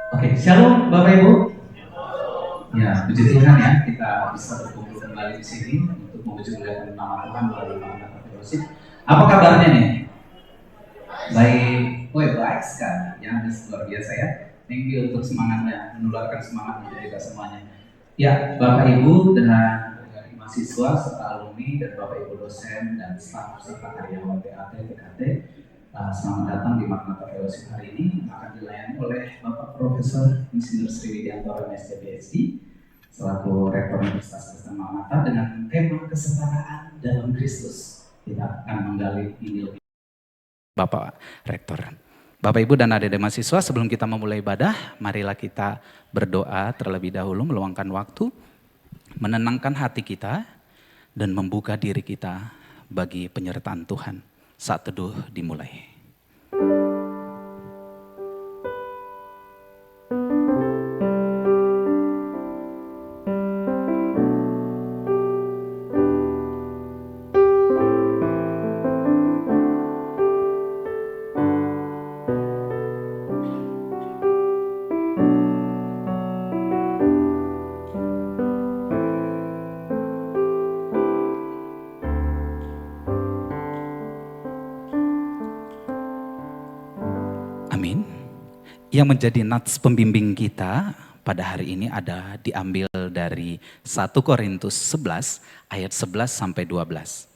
Oke, shalom Bapak Ibu. Ya, puji Tuhan ya, kita bisa berkumpul kembali di sini untuk memuji muliakan nama Tuhan melalui Maranatha Fellowship. Apa kabarnya nih? Baik, baik sekali. Ya, luar biasa ya. Thank you untuk semangatnya, menularkan semangat untuk kita semuanya. Ya, Bapak Ibu dan mahasiswa serta alumni dan Bapak Ibu dosen dan staf serta karyawan PAT, TKT, selamat datang di Maranatha Fellowship hari ini akan dilayani oleh Bapak Profesor Insinyur Sriwidiantoro MSc PhD selaku Rektor Universitas Kristen Maranatha dengan tema kesetaraan dalam Kristus. Kita akan menggali ini lebih. Bapak Rektor, Bapak Ibu dan adik-adik mahasiswa, sebelum kita memulai ibadah, marilah kita berdoa terlebih dahulu, meluangkan waktu, menenangkan hati kita, dan membuka diri kita bagi penyertaan Tuhan. Saat teduh dimulai. Yang menjadi nats pembimbing kita pada hari ini ada diambil dari 1 Korintus 11 ayat 11 sampai 12.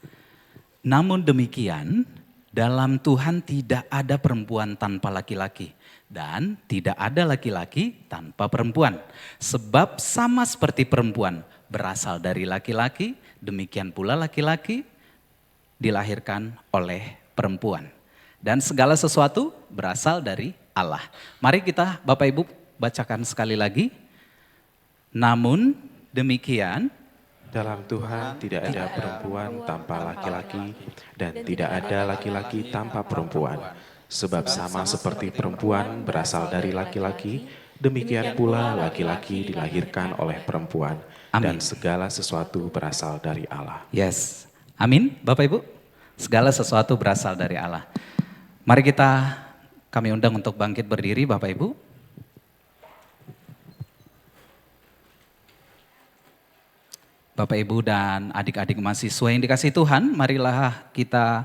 Namun demikian, dalam Tuhan tidak ada perempuan tanpa laki-laki dan tidak ada laki-laki tanpa perempuan. Sebab sama seperti perempuan berasal dari laki-laki, demikian pula laki-laki dilahirkan oleh perempuan. Dan segala sesuatu berasal dari Allah. Mari kita Bapak Ibu bacakan sekali lagi. Namun demikian, dalam Tuhan tidak ada perempuan tanpa laki-laki dan tidak ada laki-laki tanpa perempuan. Sebab sama seperti perempuan berasal dari laki-laki, demikian pula laki-laki dilahirkan oleh perempuan. Amin. Dan segala sesuatu berasal dari Allah. Yes, amin Bapak Ibu. Segala sesuatu berasal dari Allah. Mari kami undang untuk bangkit berdiri Bapak Ibu. Bapak Ibu dan adik-adik mahasiswa yang dikasihi Tuhan, marilah kita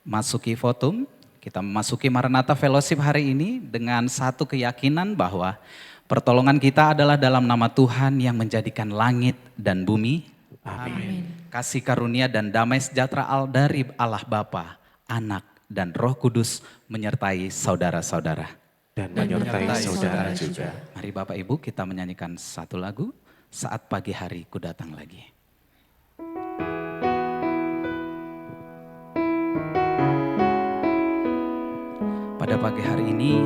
masuki votum. Kita memasuki Maranatha Fellowship hari ini dengan satu keyakinan bahwa pertolongan kita adalah dalam nama Tuhan yang menjadikan langit dan bumi. Amin. Kasih karunia dan damai sejahtera dari Allah Bapa, Anak, dan Roh Kudus menyertai saudara-saudara. Dan menyertai saudara juga. Mari Bapak Ibu kita menyanyikan satu lagu, Saat Pagi Hari Ku Datang Lagi. Pada pagi hari ini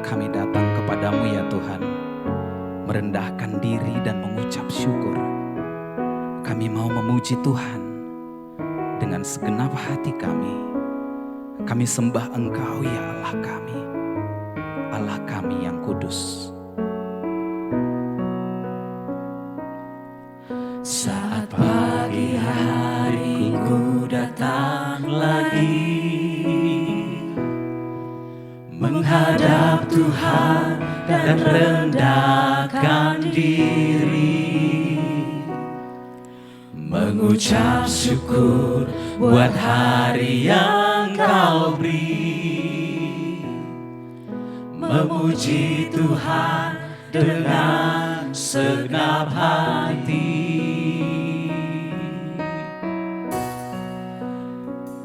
kami datang kepadamu ya Tuhan, merendahkan diri dan mengucap syukur. Kami mau memuji Tuhan dengan segenap hati kami. Kami sembah Engkau ya Allah kami yang kudus. Saat pagi hari ku datang lagi, menghadap Tuhan dan rendahkan diri, mengucap syukur buat hari yang Kau beri, memuji Tuhan dengan segenap hati.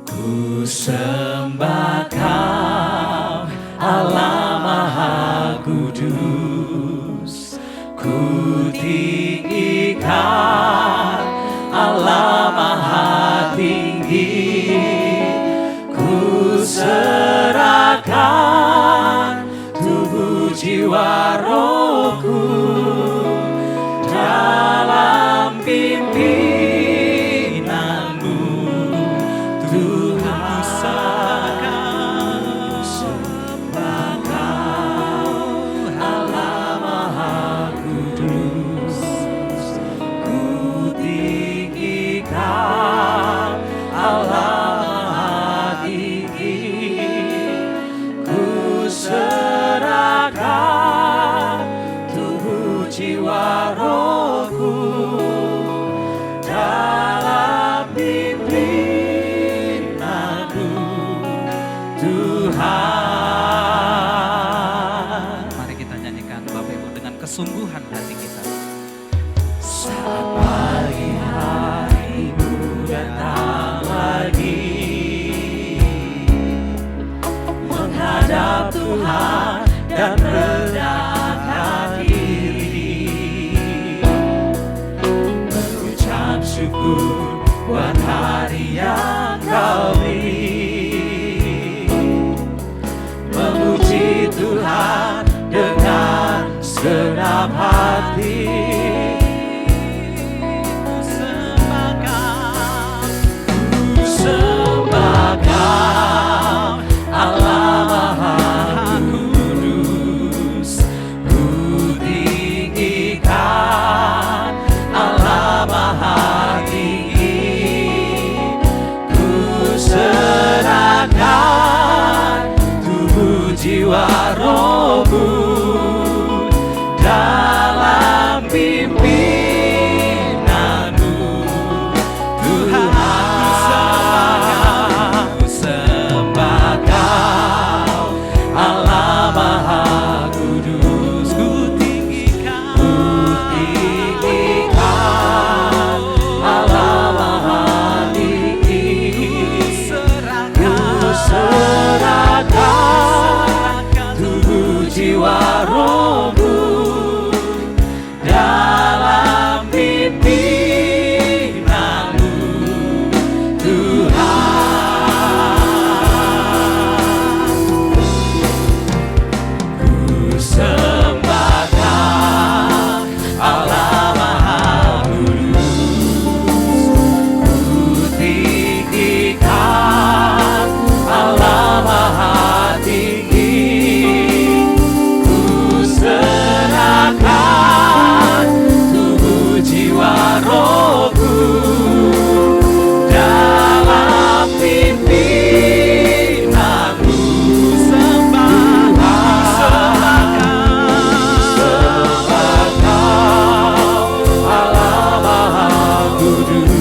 Ku sembah Kau Allah Maha Kudus, ku tinggikan Allah Maha Tinggi. Serahkan tubuh jiwa rohku dalam pimpinanmu, Tuhan. Sembah Kau Tuhan dan rendahkan diri, mengucap syukur buat hari yang Kau beri, memuji Tuhan dengan segenap hati. Ku sembah Kau, Allah Maha Kudus. Ku tinggikan Allah Maha Tinggi. Ku serahkan tubuh, jiwa, rohku dalam pimpinanmu, Tuhan. Ku sembah Kau, Allah Maha Kudus. Ku tinggikan Allah Maha Tinggi. Ku serahkan tubuh, jiwa, rohku dalam pimpinanmu, Tuhan. Ku sembah Kau, Allah Maha Kudus. Ku tinggikan Allah Maha Tinggi. Ku serahkan tubuh, jiwa, rohku dalam pimpinanmu. Sembah Kau, Allah Maha Kudus.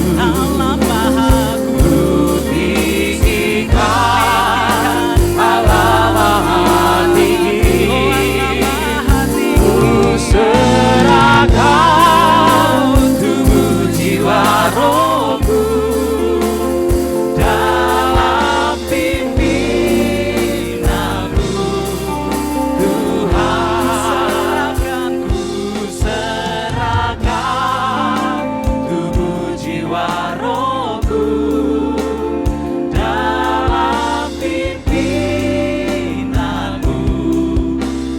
Ku tinggikan Allah Maha Tinggi. Ku serahkan tubuh, jiwa, rohku dalam pimpinanmu, Tuhan. Ku serahkan tubuh, jiwa, rohku dalam pimpinanmu,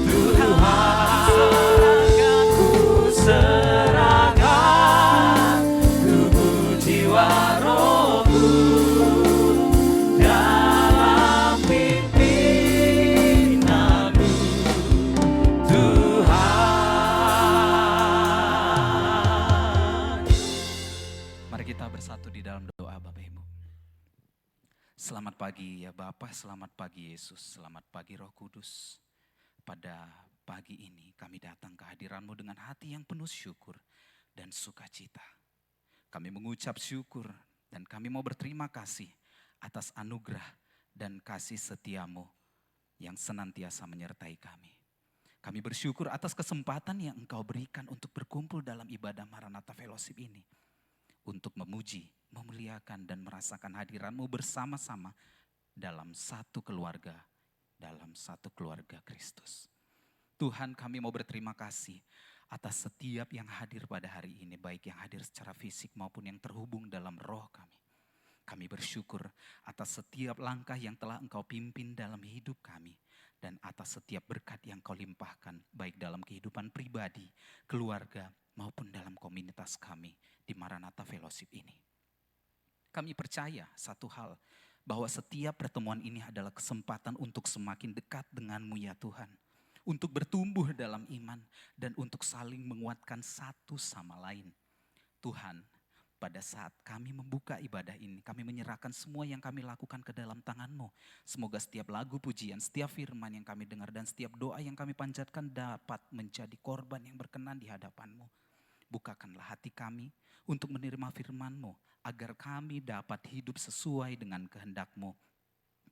Tuhan. Ku serahkan tubuh, jiwa, rohku dalam pimpinanmu, Tuhan. Mari kita bersatu di dalam doa, Bapak Ibu. Selamat pagi ya Bapa, selamat pagi Yesus, selamat pagi Roh Kudus. Pada pagi ini kami datang ke hadirat-Mu dengan hati yang penuh syukur dan sukacita. Kami mengucap syukur dan kami mau berterima kasih atas anugerah dan kasih setia-Mu yang senantiasa menyertai kami. Kami bersyukur atas kesempatan yang Engkau berikan untuk berkumpul dalam ibadah Maranatha Fellowship ini. Untuk memuji, memuliakan dan merasakan hadirat-Mu bersama-sama dalam satu keluarga Kristus. Tuhan, kami mau berterima kasih atas setiap yang hadir pada hari ini, baik yang hadir secara fisik maupun yang terhubung dalam roh kami. Kami bersyukur atas setiap langkah yang telah Engkau pimpin dalam hidup kami dan atas setiap berkat yang Kau limpahkan baik dalam kehidupan pribadi, keluarga maupun dalam komunitas kami di Maranatha Fellowship ini. Kami percaya satu hal, bahwa setiap pertemuan ini adalah kesempatan untuk semakin dekat dengan-Mu ya Tuhan. Untuk bertumbuh dalam iman dan untuk saling menguatkan satu sama lain. Tuhan, pada saat kami membuka ibadah ini, kami menyerahkan semua yang kami lakukan ke dalam tangan-Mu. Semoga setiap lagu pujian, setiap firman yang kami dengar dan setiap doa yang kami panjatkan dapat menjadi korban yang berkenan di hadapan-Mu. Bukakanlah hati kami untuk menerima firman-Mu, agar kami dapat hidup sesuai dengan kehendak-Mu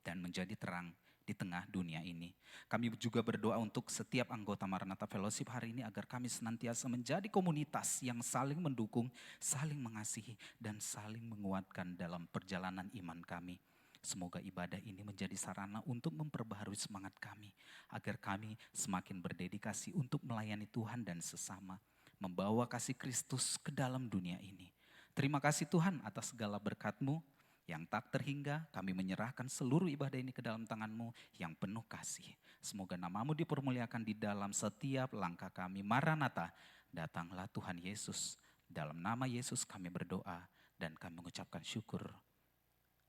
dan menjadi terang di tengah dunia ini. Kami juga berdoa untuk setiap anggota Maranatha Fellowship hari ini agar kami senantiasa menjadi komunitas yang saling mendukung, saling mengasihi dan saling menguatkan dalam perjalanan iman kami. Semoga ibadah ini menjadi sarana untuk memperbaharui semangat kami, agar kami semakin berdedikasi untuk melayani Tuhan dan sesama, membawa kasih Kristus ke dalam dunia ini. Terima kasih Tuhan atas segala berkat-Mu yang tak terhingga. Kami menyerahkan seluruh ibadah ini ke dalam tangan-Mu yang penuh kasih. Semoga nama-Mu dipermuliakan di dalam setiap langkah kami. Maranatha, datanglah Tuhan Yesus. Dalam nama Yesus kami berdoa dan kami mengucapkan syukur.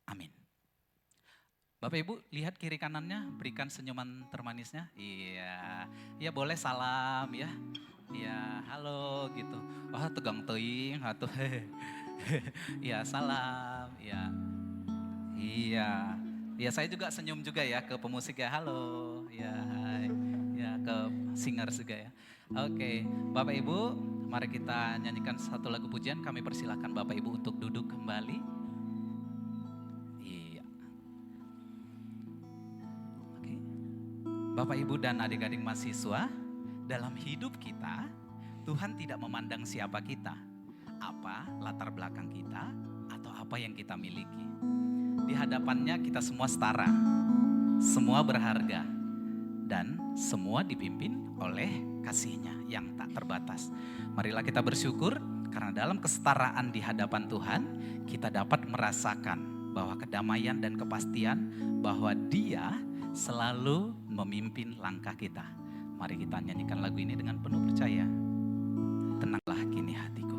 Amin. Bapak Ibu lihat kiri kanannya, berikan senyuman termanisnya. Iya, ya boleh salam ya. Iya, halo gitu. Wah tegang teuing atuh. Iya, salam. Iya. Iya. Ya saya juga senyum juga ya ke pemusik ya. Halo. Ya, hai. Ya ke singer juga ya. Oke, Bapak Ibu, mari kita nyanyikan satu lagu pujian. Kami persilahkan Bapak Ibu untuk duduk kembali. Bapak Ibu dan adik-adik mahasiswa, dalam hidup kita, Tuhan tidak memandang siapa kita, apa latar belakang kita, atau apa yang kita miliki. Di hadapannya kita semua setara, semua berharga, dan semua dipimpin oleh kasih-Nya yang tak terbatas. Marilah kita bersyukur karena dalam kesetaraan di hadapan Tuhan, kita dapat merasakan bahwa kedamaian dan kepastian bahwa Dia selalu memimpin langkah kita. Mari kita nyanyikan lagu ini dengan penuh percaya. Tenanglah kini hatiku.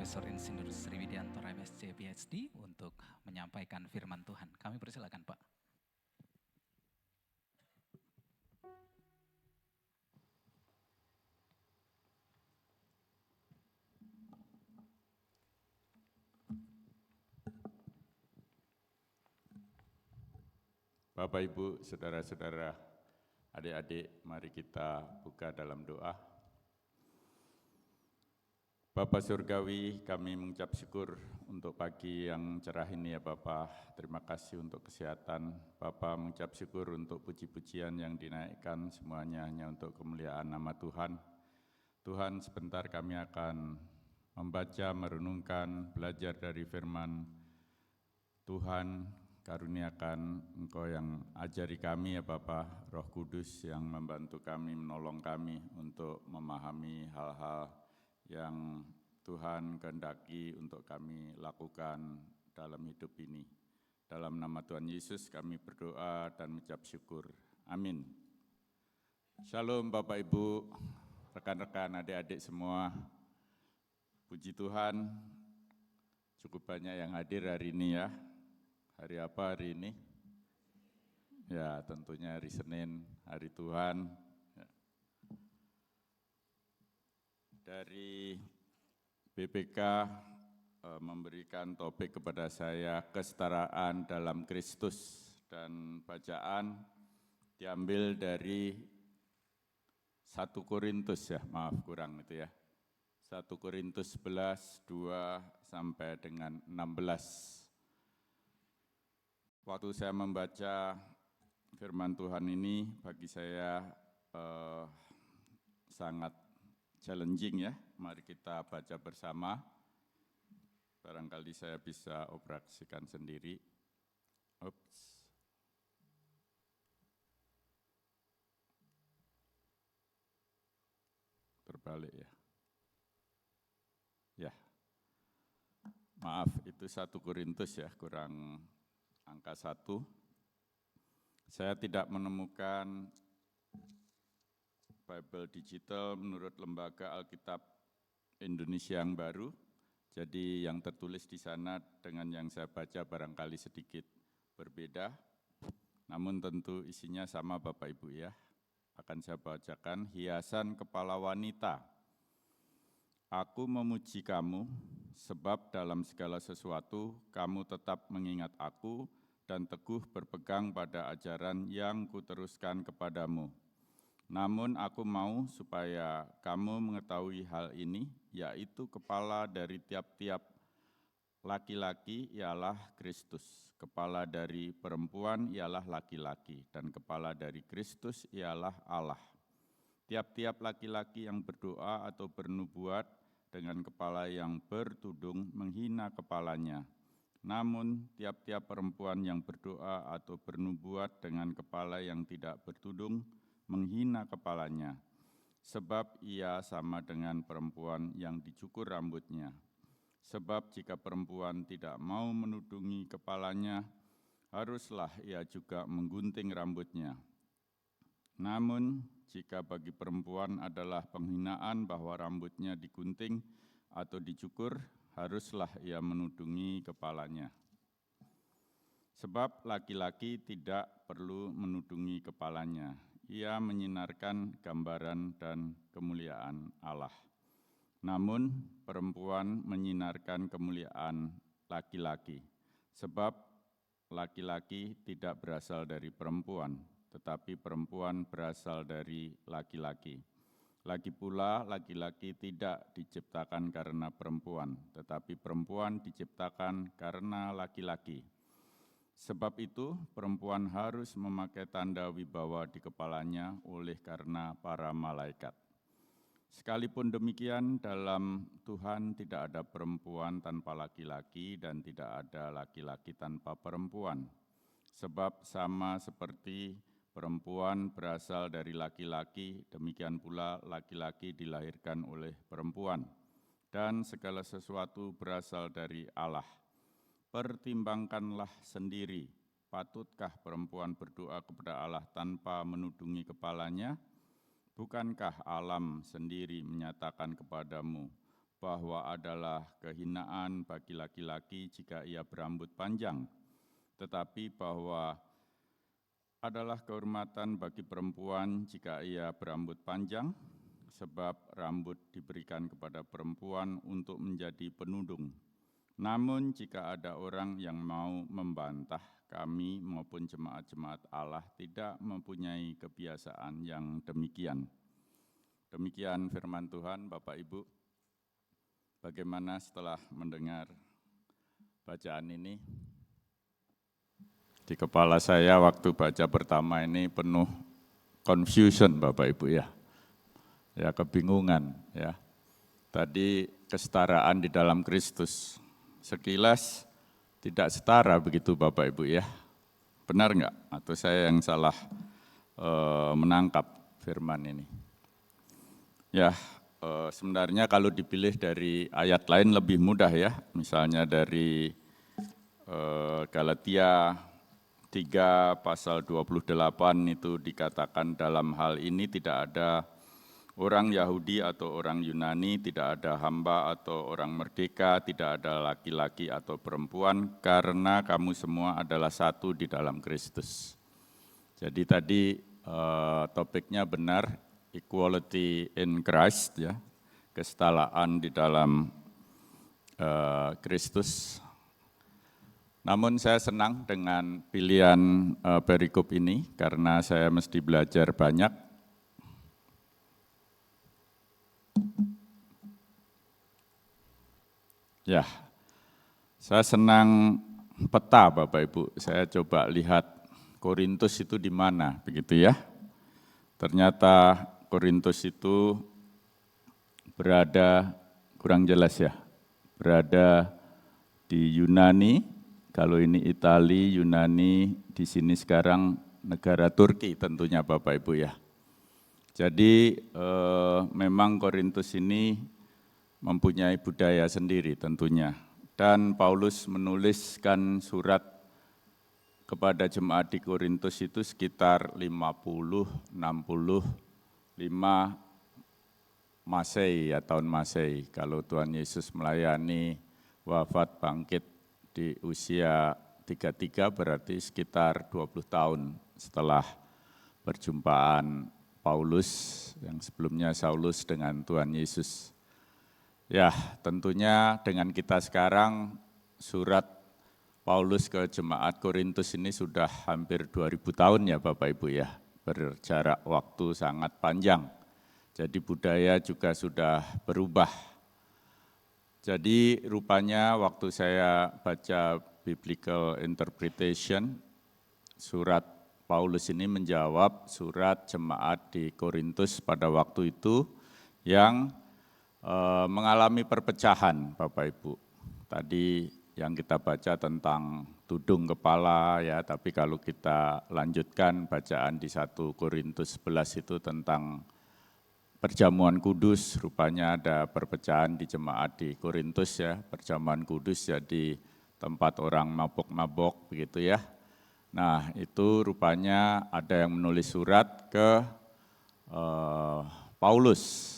Profesor Insinyur Sriwidianto MSc PhD untuk menyampaikan firman Tuhan. Kami persilakan Pak. Bapak, Ibu, saudara-saudara, adik-adik, mari kita buka dalam doa. Bapa Surgawi, kami mengucap syukur untuk pagi yang cerah ini ya Bapak. Terima kasih untuk kesehatan. Bapak mengucap syukur untuk puji-pujian yang dinaikkan, semuanya hanya untuk kemuliaan nama Tuhan. Tuhan, sebentar kami akan membaca, merenungkan, belajar dari firman Tuhan. Karuniakan Engkau yang ajari kami ya Bapa, Roh Kudus yang membantu kami, menolong kami untuk memahami hal-hal yang Tuhan kehendaki untuk kami lakukan dalam hidup ini. Dalam nama Tuhan Yesus kami berdoa dan mengucap syukur. Amin. Shalom Bapak Ibu, rekan-rekan, adik-adik semua. Puji Tuhan, cukup banyak yang hadir hari ini ya. Hari apa hari ini? Ya, tentunya hari Senin, hari Tuhan. Ya. Dari BPK memberikan topik kepada saya, kesetaraan dalam Kristus. Dan bacaan diambil dari 1 Korintus ya, maaf kurang itu ya. 1 Korintus 11, 2 sampai dengan 16. Waktu saya membaca firman Tuhan ini, bagi saya sangat challenging ya. Mari kita baca bersama. Barangkali saya bisa operasikan sendiri. Oops. Terbalik ya. Ya. Maaf, itu 1 Korintus ya, kurang angka 1, saya tidak menemukan Bible digital menurut Lembaga Alkitab Indonesia yang baru, jadi yang tertulis di sana dengan yang saya baca barangkali sedikit berbeda, namun tentu isinya sama Bapak Ibu ya. Akan saya bacakan, hiasan kepala wanita. Aku memuji kamu, sebab dalam segala sesuatu kamu tetap mengingat aku dan teguh berpegang pada ajaran yang kuteruskan kepadamu. Namun aku mau supaya kamu mengetahui hal ini, yaitu kepala dari tiap-tiap laki-laki ialah Kristus, kepala dari perempuan ialah laki-laki, dan kepala dari Kristus ialah Allah. Tiap-tiap laki-laki yang berdoa atau bernubuat dengan kepala yang bertudung menghina kepalanya. Namun tiap-tiap perempuan yang berdoa atau bernubuat dengan kepala yang tidak bertudung menghina kepalanya, sebab ia sama dengan perempuan yang dicukur rambutnya. Sebab jika perempuan tidak mau menudungi kepalanya, haruslah ia juga menggunting rambutnya. Namun jika bagi perempuan adalah penghinaan bahwa rambutnya digunting atau dicukur, haruslah ia menudungi kepalanya. Sebab laki-laki tidak perlu menudungi kepalanya, ia menyinarkan gambaran dan kemuliaan Allah. Namun perempuan menyinarkan kemuliaan laki-laki, sebab laki-laki tidak berasal dari perempuan, tetapi perempuan berasal dari laki-laki. Lagi pula laki-laki tidak diciptakan karena perempuan, tetapi perempuan diciptakan karena laki-laki. Sebab itu perempuan harus memakai tanda wibawa di kepalanya oleh karena para malaikat. Sekalipun demikian, dalam Tuhan tidak ada perempuan tanpa laki-laki dan tidak ada laki-laki tanpa perempuan. Sebab sama seperti perempuan berasal dari laki-laki, demikian pula laki-laki dilahirkan oleh perempuan. Dan segala sesuatu berasal dari Allah. Pertimbangkanlah sendiri, patutkah perempuan berdoa kepada Allah tanpa menudungi kepalanya? Bukankah alam sendiri menyatakan kepadamu bahwa adalah kehinaan bagi laki-laki jika ia berambut panjang, tetapi bahwa adalah kehormatan bagi perempuan jika ia berambut panjang, sebab rambut diberikan kepada perempuan untuk menjadi penudung. Namun jika ada orang yang mau membantah kami maupun jemaat-jemaat Allah tidak mempunyai kebiasaan yang demikian. Demikian firman Tuhan, Bapak Ibu. Bagaimana setelah mendengar bacaan ini? Di kepala saya waktu baca pertama ini penuh confusion, Bapak Ibu ya. Ya, kebingungan ya. Tadi kesetaraan di dalam Kristus. Sekilas tidak setara begitu Bapak Ibu ya. Benar enggak? Atau saya yang salah menangkap firman ini? Ya, sebenarnya kalau dipilih dari ayat lain lebih mudah ya, misalnya dari Galatia 3 pasal 28 itu dikatakan dalam hal ini tidak ada orang Yahudi atau orang Yunani, tidak ada hamba atau orang merdeka, tidak ada laki-laki atau perempuan, karena kamu semua adalah satu di dalam Kristus. Jadi tadi topiknya benar, equality in Christ, ya, kesetaraan di dalam Kristus. Namun saya senang dengan pilihan perikop ini karena saya mesti belajar banyak. Ya, saya senang peta Bapak Ibu. Saya coba lihat Korintus itu di mana, begitu ya. Ternyata Korintus itu berada, kurang jelas ya, berada di Yunani, kalau ini Itali, Yunani, di sini sekarang negara Turki tentunya Bapak Ibu ya. Jadi memang Korintus ini mempunyai budaya sendiri tentunya. Dan Paulus menuliskan surat kepada jemaat di Korintus itu sekitar 50-65 Masehi ya, tahun Masehi. Kalau Tuhan Yesus melayani wafat bangkit di usia 33 berarti sekitar 20 tahun setelah perjumpaan Paulus yang sebelumnya Saulus dengan Tuhan Yesus. Ya, tentunya dengan kita sekarang surat Paulus ke jemaat Korintus ini sudah hampir 2000 tahun ya Bapak Ibu ya, berjarak waktu sangat panjang. Jadi budaya juga sudah berubah. Jadi rupanya waktu saya baca biblical interpretation, surat Paulus ini menjawab surat jemaat di Korintus pada waktu itu yang mengalami perpecahan Bapak Ibu. Tadi yang kita baca tentang tudung kepala ya, tapi kalau kita lanjutkan bacaan di 1 Korintus 11 itu tentang perjamuan kudus, rupanya ada perpecahan di jemaat di Korintus ya, perjamuan kudus jadi tempat orang mabok-mabok begitu ya. Nah itu rupanya ada yang menulis surat ke Paulus.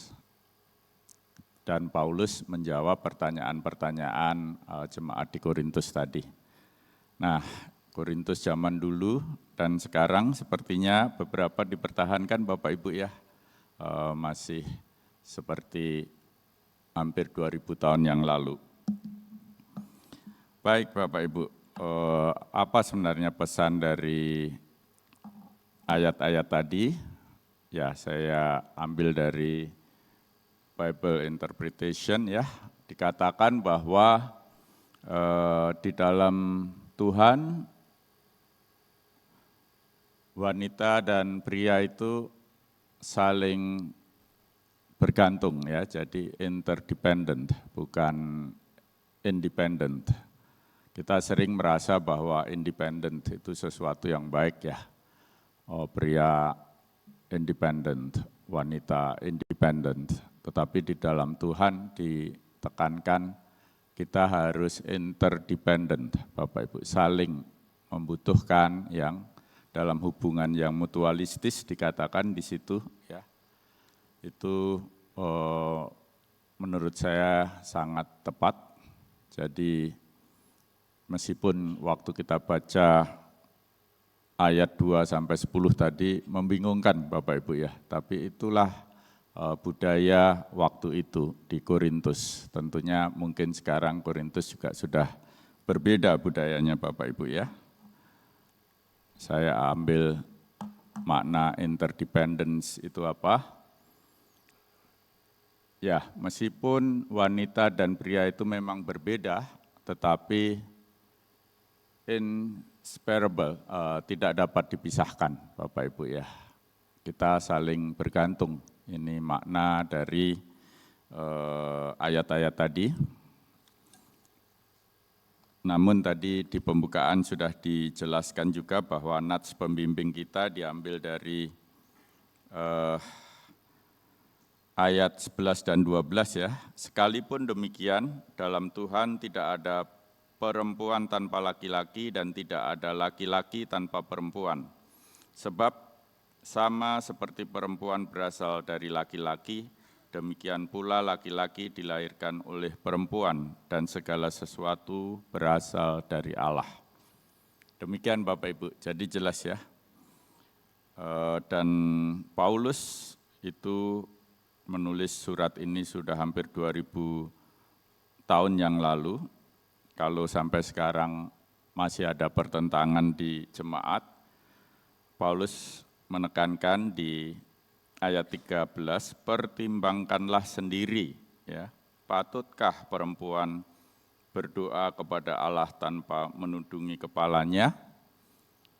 Dan Paulus menjawab pertanyaan-pertanyaan jemaat di Korintus tadi. Nah, Korintus zaman dulu dan sekarang sepertinya beberapa dipertahankan Bapak Ibu ya, masih seperti hampir 2000 tahun yang lalu. Baik Bapak Ibu, apa sebenarnya pesan dari ayat-ayat tadi? Ya, saya ambil dari Bible interpretation ya, dikatakan bahwa di dalam Tuhan wanita dan pria itu saling bergantung ya, jadi interdependent bukan independent. Kita sering merasa bahwa independent itu sesuatu yang baik ya. Oh, pria independent, wanita independent. Tetapi di dalam Tuhan ditekankan kita harus interdependent, Bapak Ibu, saling membutuhkan yang dalam hubungan yang mutualistis dikatakan di situ ya. Itu menurut saya sangat tepat. Jadi meskipun waktu kita baca ayat 2 sampai 10 tadi membingungkan Bapak Ibu ya, tapi itulah budaya waktu itu di Korintus. Tentunya mungkin sekarang Korintus juga sudah berbeda budayanya Bapak Ibu ya. Saya ambil makna interdependence itu apa? Ya, meskipun wanita dan pria itu memang berbeda, tetapi inseparable, tidak dapat dipisahkan Bapak Ibu ya. Kita saling bergantung, ini makna dari ayat-ayat tadi. Namun tadi di pembukaan sudah dijelaskan juga bahwa nats pembimbing kita diambil dari ayat 11 dan 12 ya. Sekalipun demikian, dalam Tuhan tidak ada perempuan tanpa laki-laki dan tidak ada laki-laki tanpa perempuan. Sebab sama seperti perempuan berasal dari laki-laki, demikian pula laki-laki dilahirkan oleh perempuan dan segala sesuatu berasal dari Allah. Demikian Bapak Ibu, jadi jelas ya. Dan Paulus itu menulis surat ini sudah hampir 2000 tahun yang lalu. Kalau sampai sekarang masih ada pertentangan di jemaat, Paulus menekankan di ayat 13, pertimbangkanlah sendiri, ya, patutkah perempuan berdoa kepada Allah tanpa menundungi kepalanya?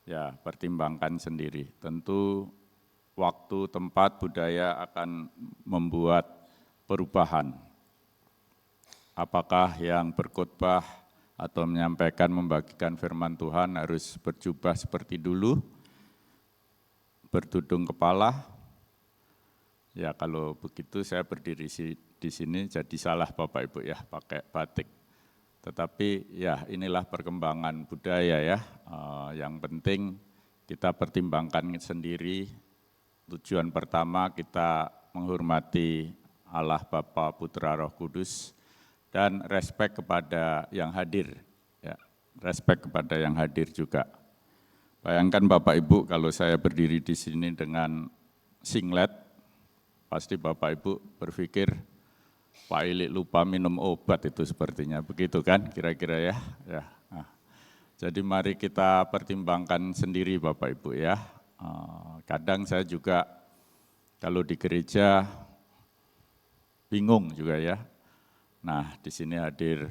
Ya, pertimbangkan sendiri. Tentu waktu, tempat, budaya akan membuat perubahan. Apakah yang berkhotbah atau menyampaikan, membagikan firman Tuhan harus berjubah seperti dulu, bertudung kepala? Ya kalau begitu saya berdiri di sini jadi salah Bapak Ibu ya, pakai batik. Tetapi ya inilah perkembangan budaya ya, yang penting kita pertimbangkan sendiri. Tujuan pertama kita menghormati Allah Bapa, Putra, Roh Kudus, dan respek kepada yang hadir, ya, respek kepada yang hadir juga. Bayangkan Bapak Ibu kalau saya berdiri di sini dengan singlet, pasti Bapak Ibu berpikir, Pak Ili lupa minum obat itu sepertinya, begitu kan kira-kira ya. Nah, jadi mari kita pertimbangkan sendiri Bapak Ibu ya. Kadang saya juga kalau di gereja bingung juga ya. Nah di sini hadir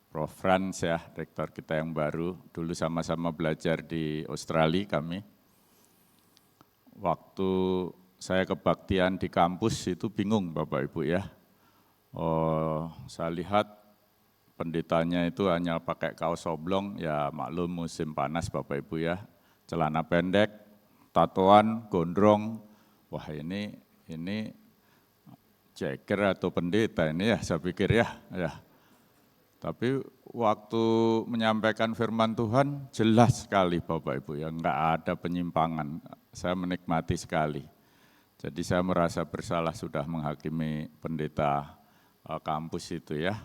Prof. Frans ya, rektor kita yang baru, dulu sama-sama belajar di Australia kami. Waktu saya kebaktian di kampus itu bingung Bapak Ibu ya. Saya lihat pendetanya itu hanya pakai kaos oblong, ya maklum musim panas Bapak Ibu ya. Celana pendek, tatoan, gondrong, wah ini ceker atau pendeta ini ya saya pikir ya. Tapi waktu menyampaikan firman Tuhan jelas sekali Bapak Ibu ya, enggak ada penyimpangan, saya menikmati sekali. Jadi saya merasa bersalah sudah menghakimi pendeta kampus itu ya.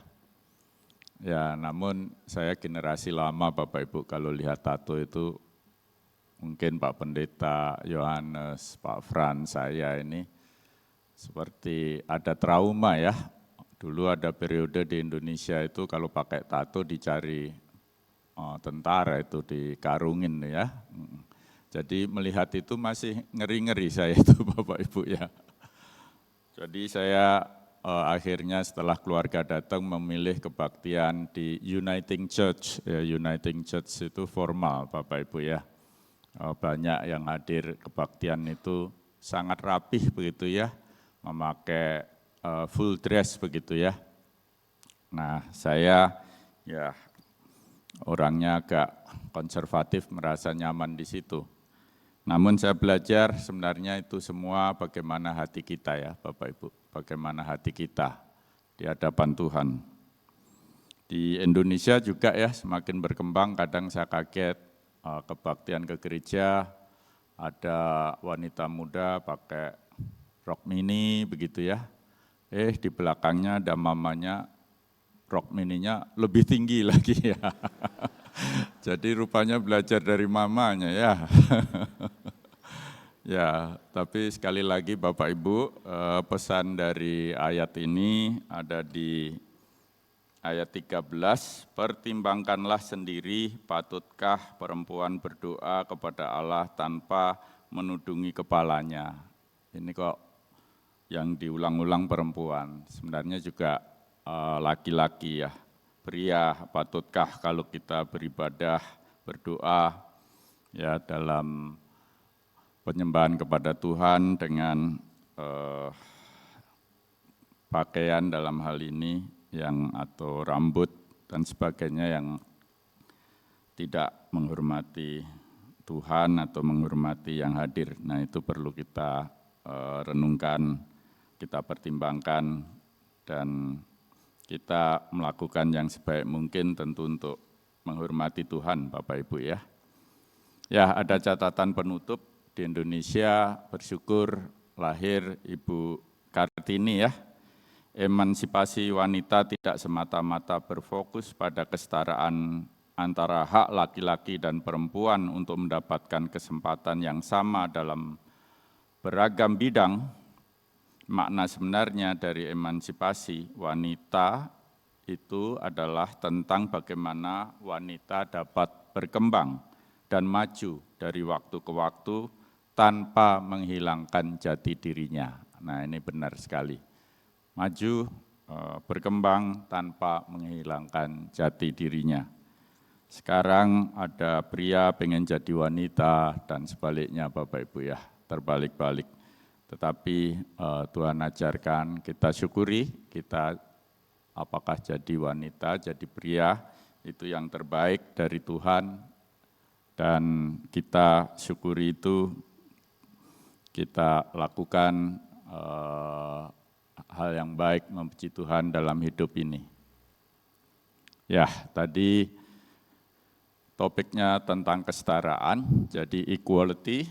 Ya namun saya generasi lama Bapak Ibu, kalau lihat tato itu mungkin Pak Pendeta Yohanes, Pak Frans, saya ini seperti ada trauma ya. Dulu ada periode di Indonesia itu kalau pakai tato dicari tentara itu dikarungin ya. Jadi melihat itu masih ngeri-ngeri saya itu Bapak Ibu ya. Jadi saya akhirnya setelah keluarga datang memilih kebaktian di Uniting Church. Ya, Uniting Church itu formal Bapak Ibu ya. Banyak yang hadir kebaktian itu sangat rapih begitu ya, memakai full dress begitu ya. Nah saya ya orangnya agak konservatif, merasa nyaman di situ. Namun saya belajar sebenarnya itu semua bagaimana hati kita ya Bapak Ibu, bagaimana hati kita di hadapan Tuhan. Di Indonesia juga ya semakin berkembang, kadang saya kaget kebaktian ke gereja, ada wanita muda pakai rok mini begitu ya. di belakangnya ada mamanya, rok mininya lebih tinggi lagi ya. Jadi rupanya belajar dari mamanya ya. Ya, tapi sekali lagi Bapak Ibu, pesan dari ayat ini ada di ayat 13, pertimbangkanlah sendiri patutkah perempuan berdoa kepada Allah tanpa menudungi kepalanya. Ini kok yang diulang-ulang perempuan, sebenarnya juga laki-laki ya. Pria, patutkah kalau kita beribadah, berdoa ya dalam penyembahan kepada Tuhan dengan pakaian dalam hal ini yang atau rambut dan sebagainya yang tidak menghormati Tuhan atau menghormati yang hadir. Nah itu perlu kita renungkan, kita pertimbangkan dan kita melakukan yang sebaik mungkin tentu untuk menghormati Tuhan Bapak Ibu ya. Ya ada catatan penutup. Di Indonesia bersyukur lahir Ibu Kartini ya. Emansipasi wanita tidak semata-mata berfokus pada kesetaraan antara hak laki-laki dan perempuan untuk mendapatkan kesempatan yang sama dalam beragam bidang. Makna sebenarnya dari emansipasi wanita itu adalah tentang bagaimana wanita dapat berkembang dan maju dari waktu ke waktu tanpa menghilangkan jati dirinya. Nah ini benar sekali. Maju, berkembang tanpa menghilangkan jati dirinya. Sekarang ada pria pengen jadi wanita dan sebaliknya Bapak Ibu ya, terbalik-balik. Tetapi Tuhan ajarkan kita syukuri, kita apakah jadi wanita, jadi pria, itu yang terbaik dari Tuhan. Dan kita syukuri itu, kita lakukan hal yang baik memuji Tuhan dalam hidup ini. Ya, tadi topiknya tentang kesetaraan, jadi equality.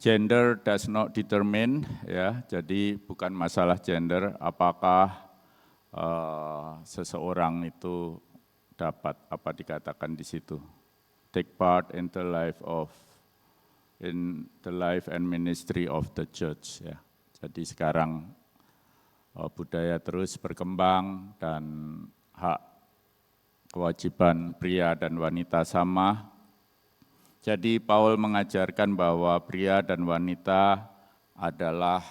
Gender does not determine, ya, jadi bukan masalah gender, apakah seseorang itu dapat apa dikatakan di situ, take part in the life and ministry of the church ya. Jadi sekarang budaya terus berkembang dan hak kewajiban pria dan wanita sama. Jadi Paul mengajarkan bahwa pria dan wanita adalah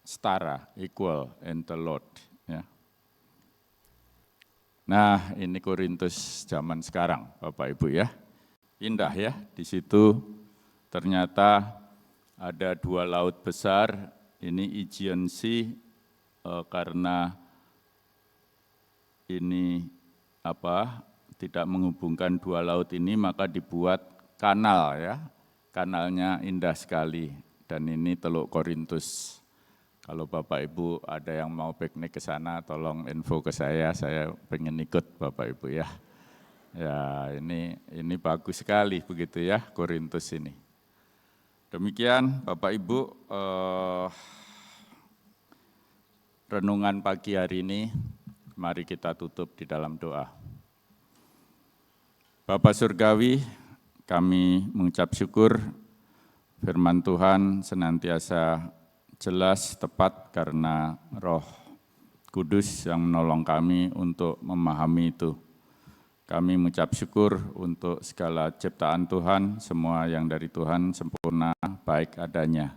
setara, equal in the Lord ya. Nah, ini Korintus zaman sekarang Bapak Ibu ya. Indah ya, di situ ternyata ada 2 laut besar, ini Aegean Sea karena ini tidak menghubungkan 2 laut ini maka dibuat kanal ya, kanalnya indah sekali dan ini Teluk Korintus. Kalau Bapak Ibu ada yang mau piknik ke sana tolong info ke saya pengen ikut Bapak Ibu ya. Ya ini bagus sekali begitu ya Korintus ini. Demikian Bapak Ibu renungan pagi hari ini, mari kita tutup di dalam doa. Bapa Surgawi, kami mengucap syukur firman Tuhan senantiasa jelas, tepat karena Roh Kudus yang menolong kami untuk memahami itu. Kami mengucap syukur untuk segala ciptaan Tuhan, semua yang dari Tuhan sempurna, baik adanya.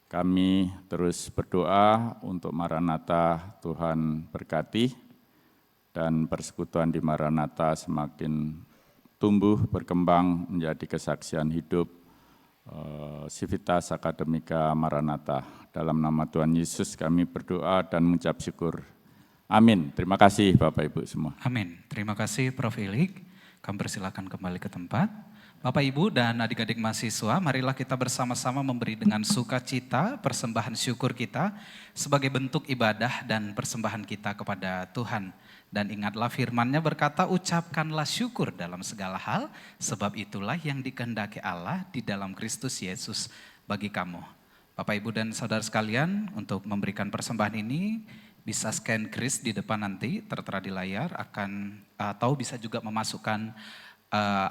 Kami terus berdoa untuk Maranatha, Tuhan berkati, dan persekutuan di Maranatha semakin tumbuh, berkembang menjadi kesaksian hidup, Civitas Akademika Maranatha. Dalam nama Tuhan Yesus kami berdoa dan mengucap syukur. Amin. Terima kasih Bapak Ibu semua. Amin. Terima kasih Prof. Ilik. Kami persilakan kembali ke tempat. Bapak Ibu dan adik-adik mahasiswa, marilah kita bersama-sama memberi dengan sukacita persembahan syukur kita sebagai bentuk ibadah dan persembahan kita kepada Tuhan. Dan ingatlah firman-Nya berkata, ucapkanlah syukur dalam segala hal, sebab itulah yang dikehendaki Allah di dalam Kristus Yesus bagi kamu. Bapak, Ibu, dan Saudara sekalian, untuk memberikan persembahan ini bisa scan kris di depan nanti tertera di layar, atau bisa juga memasukkan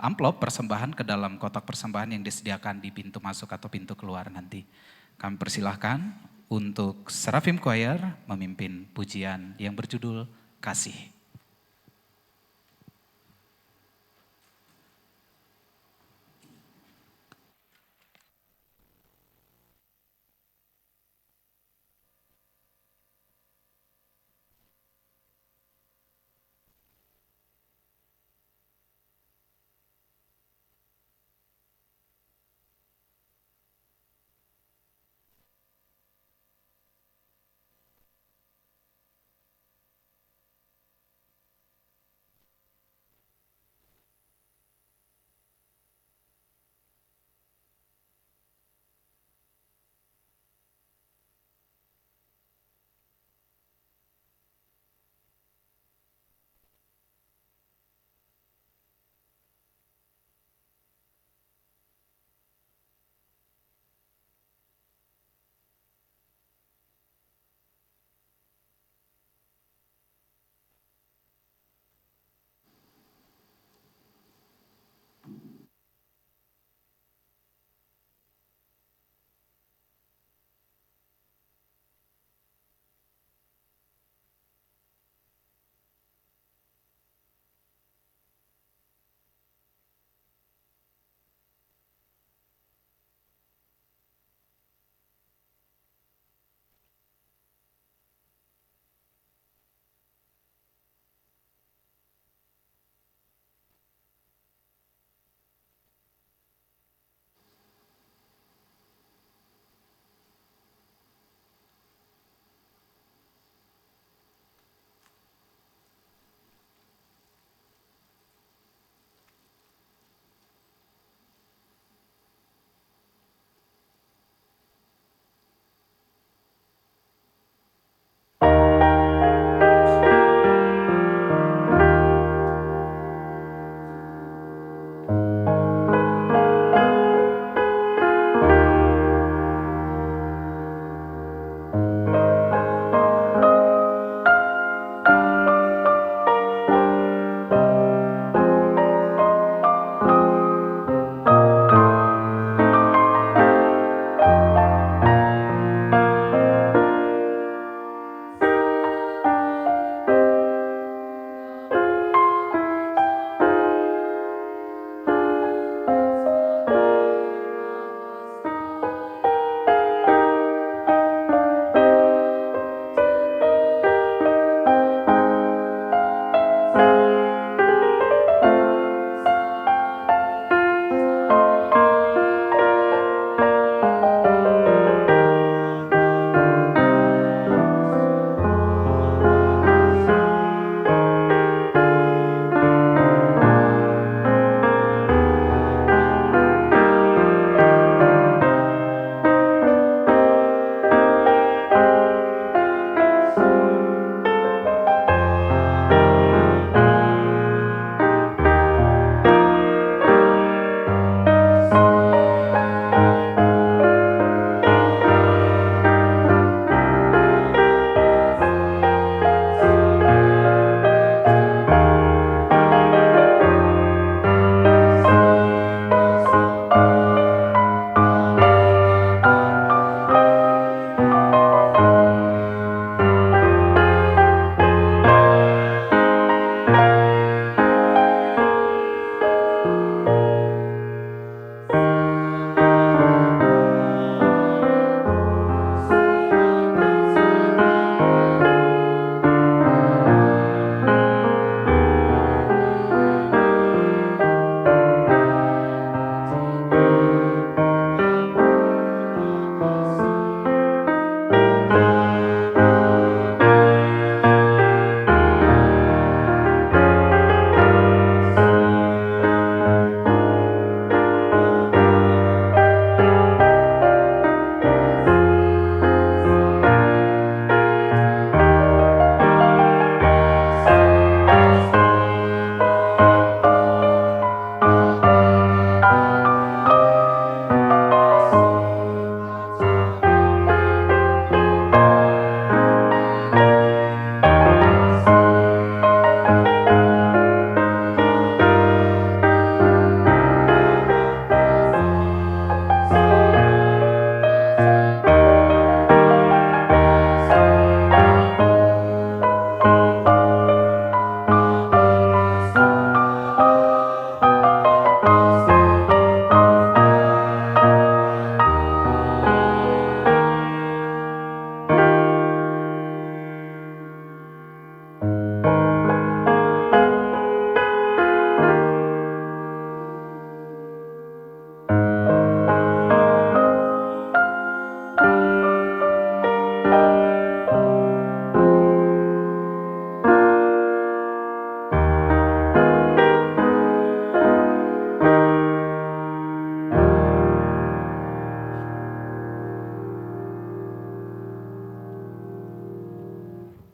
amplop persembahan ke dalam kotak persembahan yang disediakan di pintu masuk atau pintu keluar nanti. Kami persilahkan untuk Seraphim Choir memimpin pujian yang berjudul Kasih.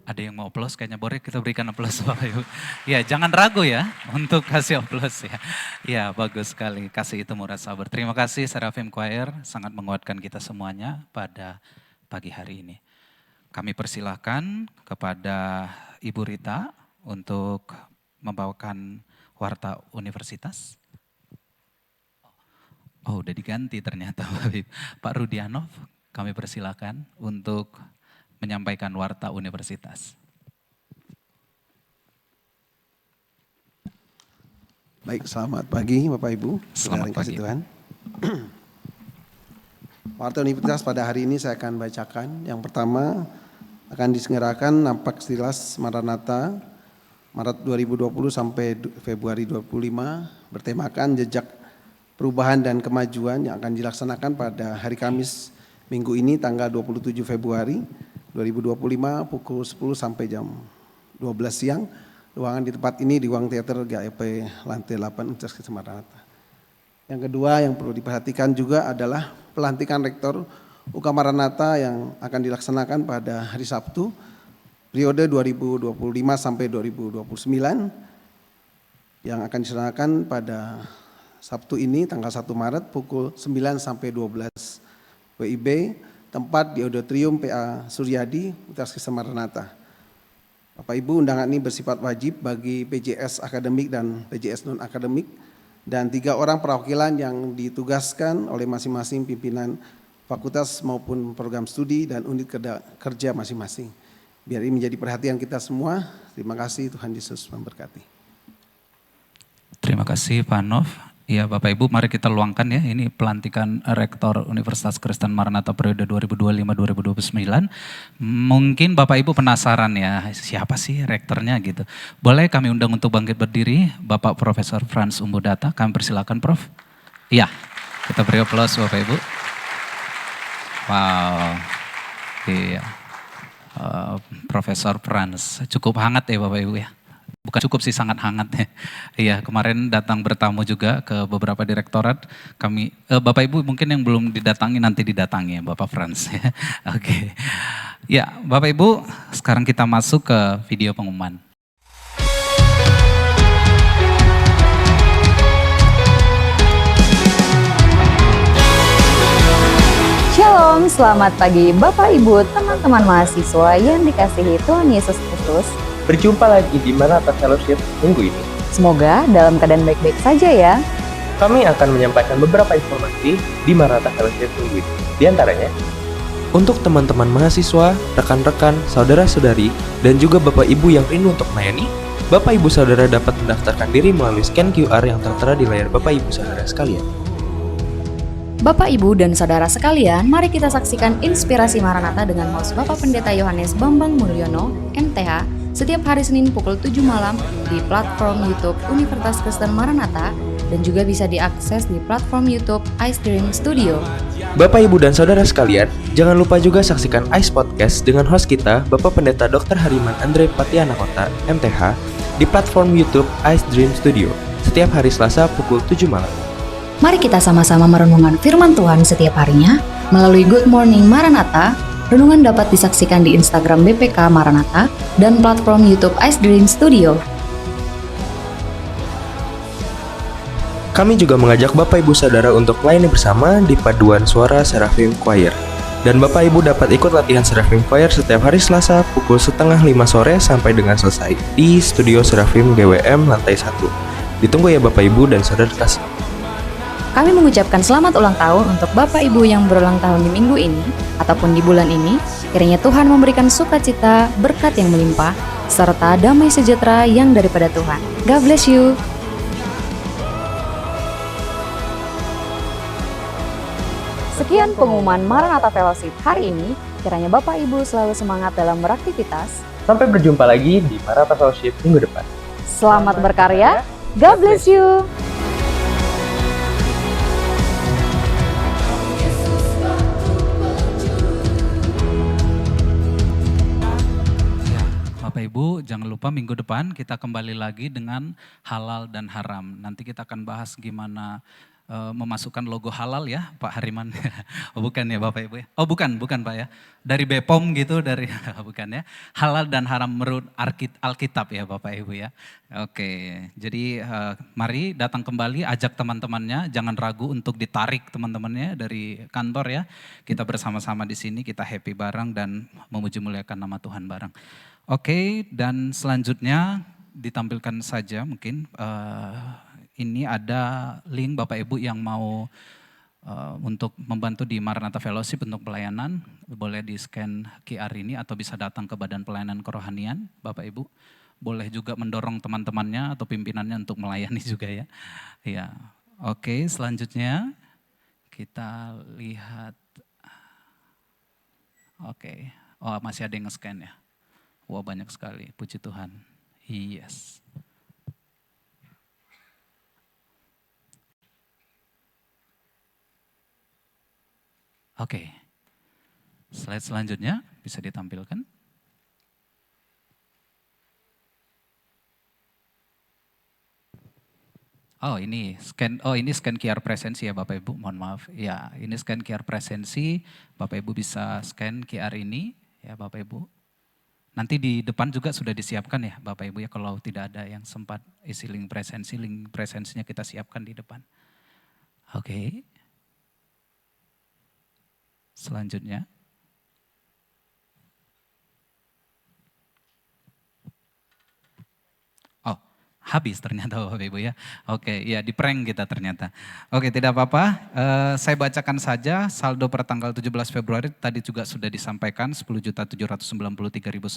Ada yang mau aplaus, kayaknya boleh kita berikan aplaus Bapak Ibu. Ya, jangan ragu ya untuk kasih aplaus ya. Ya, bagus sekali. Kasih itu murah sabar. Terima kasih Seraphim Choir, sangat menguatkan kita semuanya pada pagi hari ini. Kami persilahkan kepada Ibu Rita untuk membawakan warta universitas. Oh, udah diganti ternyata Bapak Ibu. Pak Rudianov, kami persilahkan untuk menyampaikan warta universitas. Baik, selamat pagi Bapak Ibu. Selamat Saudara yang kasih pagi. Tuhan. Warta universitas pada hari ini saya akan bacakan. Yang pertama akan diselenggarakan Nampak Stilas Maranatha Maret 2020 sampai Februari 2025 bertemakan jejak perubahan dan kemajuan yang akan dilaksanakan pada hari Kamis minggu ini tanggal 27 Februari 2025 pukul 10 sampai jam 12 siang. Ruangan di tempat ini di Ruang Teater GAP lantai 8 Universitas Maranatha. Yang kedua yang perlu diperhatikan juga adalah pelantikan Rektor UK Maranatha yang akan dilaksanakan pada hari Sabtu periode 2025 sampai 2029 yang akan dilaksanakan pada Sabtu ini tanggal 1 Maret pukul 9 sampai 12 WIB, tempat di Auditorium PA Suryadi Universitas Maranatha. Bapak Ibu, undangan ini bersifat wajib bagi PJS akademik dan PJS non akademik dan 3 orang perwakilan yang ditugaskan oleh masing-masing pimpinan fakultas maupun program studi dan unit kerja masing-masing. Biar ini menjadi perhatian kita semua. Terima kasih, Tuhan Yesus memberkati. Terima kasih Pak Nov. Ya Bapak Ibu, mari kita luangkan ya, ini pelantikan Rektor Universitas Kristen Maranatha periode 2025-2029. Mungkin Bapak Ibu penasaran ya, siapa sih rektornya gitu. Boleh kami undang untuk bangkit berdiri, Bapak Profesor Frans Umbodata, kami persilakan Prof. Iya, kita beri aplaus Bapak Ibu. Wow, iya. Profesor Frans, cukup hangat ya Bapak Ibu ya. Bukan cukup sih, sangat hangat ya. Iya, kemarin datang bertamu juga ke beberapa direktorat. Kami, Bapak Ibu mungkin yang belum didatangi nanti didatangi ya Bapak Frans. Ya. Oke. Ya, Bapak Ibu, sekarang kita masuk ke video pengumuman. Shalom, selamat pagi Bapak Ibu, teman-teman mahasiswa yang dikasihi Tuhan Yesus Kristus. Berjumpa lagi di Maranatha Fellowship minggu ini. Semoga dalam keadaan baik-baik saja ya. Kami akan menyampaikan beberapa informasi di Maranatha Fellowship minggu ini. Di antaranya, Untuk teman-teman mahasiswa, rekan-rekan, saudara-saudari, dan juga Bapak Ibu yang rindu untuk melayani, Bapak Ibu Saudara dapat mendaftarkan diri melalui scan QR yang tertera di layar Bapak Ibu Saudara sekalian. Bapak, Ibu, dan Saudara sekalian, mari kita saksikan Inspirasi Maranatha dengan host Bapak Pendeta Yohanes Bambang Mulyono, MTH, setiap hari Senin pukul 7 malam di platform YouTube Universitas Kristen Maranatha dan juga bisa diakses di platform YouTube Ice Dream Studio. Bapak, Ibu, dan Saudara sekalian, jangan lupa juga saksikan Ice Podcast dengan host kita, Bapak Pendeta Dr. Hariman Andre Patianakota, MTH, di platform YouTube Ice Dream Studio, setiap hari Selasa pukul 7 malam. Mari kita sama-sama merenungkan firman Tuhan setiap harinya melalui Good Morning Maranatha. Renungan dapat disaksikan di Instagram BPK Maranatha dan platform YouTube Ice Dream Studio. Kami juga mengajak Bapak Ibu Saudara untuk melayani bersama di Paduan Suara Seraphim Choir. Dan Bapak Ibu dapat ikut latihan Seraphim Choir setiap hari Selasa pukul 4:30 sore sampai dengan selesai di Studio Seraphim GWM lantai 1. Ditunggu ya Bapak Ibu dan Saudara kasih. Kami mengucapkan selamat ulang tahun untuk Bapak Ibu yang berulang tahun di minggu ini ataupun di bulan ini. Kiranya Tuhan memberikan sukacita, berkat yang melimpah, serta damai sejahtera yang daripada Tuhan. God bless you. Sekian pengumuman Maranatha Fellowship hari ini. Kiranya Bapak Ibu selalu semangat dalam beraktivitas. sampai berjumpa lagi di Maranatha Fellowship minggu depan. Selamat berkarya. God bless you. Bapak Ibu, jangan lupa minggu depan kita kembali lagi dengan halal dan haram. Nanti kita akan bahas gimana memasukkan logo halal ya Pak Hariman. Oh bukan ya Bapak Ibu ya. Oh bukan Pak ya. Dari BPOM gitu, dari bukan ya. Halal dan haram menurut Alkitab ya Bapak Ibu ya. Oke, jadi mari datang kembali, ajak teman-temannya, jangan ragu untuk ditarik teman-temannya dari kantor ya. Kita bersama-sama di sini, kita happy bareng dan memuji muliakan nama Tuhan bareng. Oke, dan selanjutnya ditampilkan saja mungkin ini ada link Bapak Ibu yang mau untuk membantu di Maranatha Fellowship untuk pelayanan, boleh di scan QR ini atau bisa datang ke Badan Pelayanan Kerohanian Bapak Ibu. Boleh juga mendorong teman-temannya atau pimpinannya untuk melayani juga ya. Ya, oke, selanjutnya kita lihat. Oke, oh masih ada yang nge-scan ya. Wah banyak sekali, puji Tuhan. Yes. Oke, slide selanjutnya bisa ditampilkan. Oh ini scan QR presensi ya Bapak Ibu, mohon maaf. Ya, ini scan QR presensi, Bapak Ibu bisa scan QR ini ya Bapak Ibu. Nanti di depan juga sudah disiapkan ya Bapak Ibu ya, kalau tidak ada yang sempat isi link presensinya kita siapkan di depan. Oke. Selanjutnya. Oh, habis ternyata Bapak Ibu ya. Oke, ya di prank kita ternyata. Oke, tidak apa-apa. Saya bacakan saja saldo per tanggal 17 Februari tadi juga sudah disampaikan 10.793.188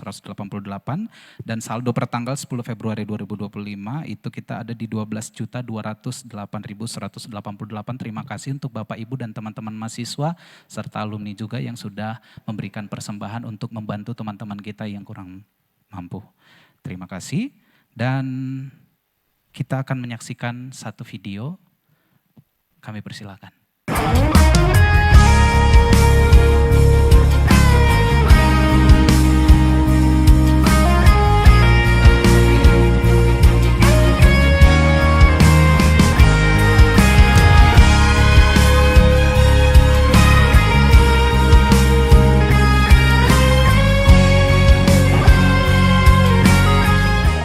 dan saldo per tanggal 10 Februari 2025 itu kita ada di 12.208.188. Terima kasih untuk Bapak Ibu dan teman-teman mahasiswa serta alumni juga yang sudah memberikan persembahan untuk membantu teman-teman kita yang kurang mampu. Terima kasih. Dan kita akan menyaksikan satu video, kami persilakan.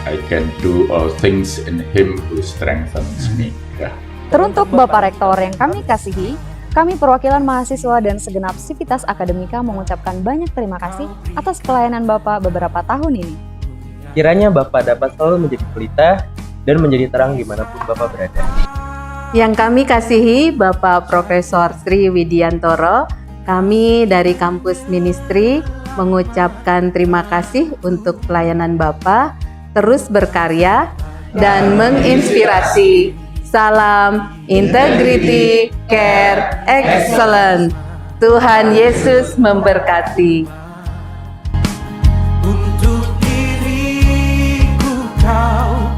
I can do all things in Him who strengthens me. Teruntuk Bapak Rektor yang kami kasihi, kami perwakilan mahasiswa dan segenap Sivitas Akademika mengucapkan banyak terima kasih atas pelayanan Bapak beberapa tahun ini. Kiranya Bapak dapat selalu menjadi pelita dan menjadi terang dimanapun Bapak berada. Yang kami kasihi Bapak Profesor Sri Widiantoro, kami dari kampus ministry mengucapkan terima kasih untuk pelayanan Bapak, terus berkarya dan menginspirasi. Salam integrity, care, excellent. Tuhan Yesus memberkati. Untuk diriku kau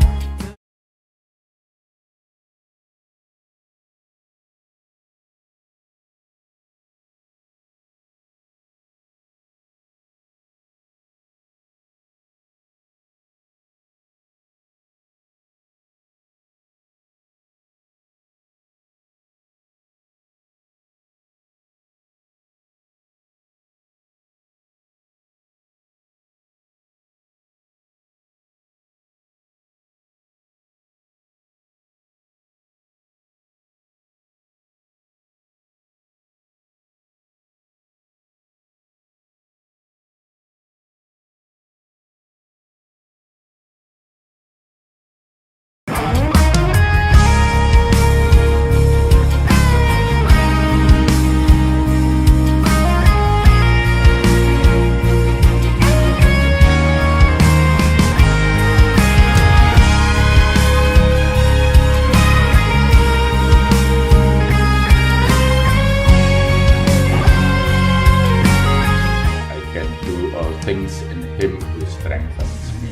things in Him who strengthens me.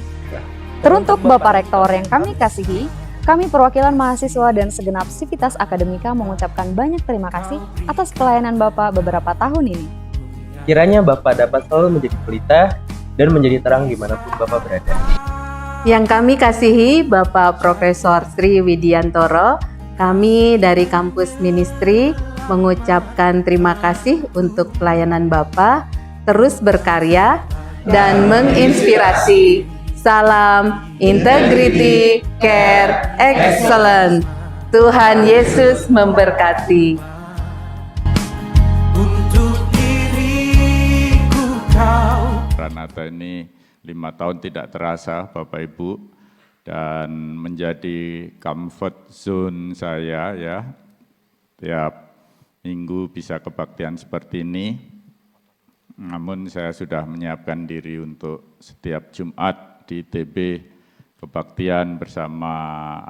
Teruntuk Bapak Rektor yang kami kasihi, kami perwakilan mahasiswa dan segenap Sivitas Akademika mengucapkan banyak terima kasih atas pelayanan Bapak beberapa tahun ini. Kiranya Bapak dapat selalu menjadi pelita dan menjadi terang dimanapun Bapak berada. Yang kami kasihi Bapak Profesor Sri Widiantoro, Kami dari kampus ministry mengucapkan terima kasih untuk pelayanan Bapak, terus berkarya dan menginspirasi. Salam integrity, care, excellent. Tuhan Yesus memberkati. Untuk diriku kau. Maranatha ini 5 tahun tidak terasa Bapak Ibu, dan menjadi comfort zone saya ya. Tiap minggu bisa kebaktian seperti ini. Namun saya sudah menyiapkan diri untuk setiap Jumat di ITB kebaktian bersama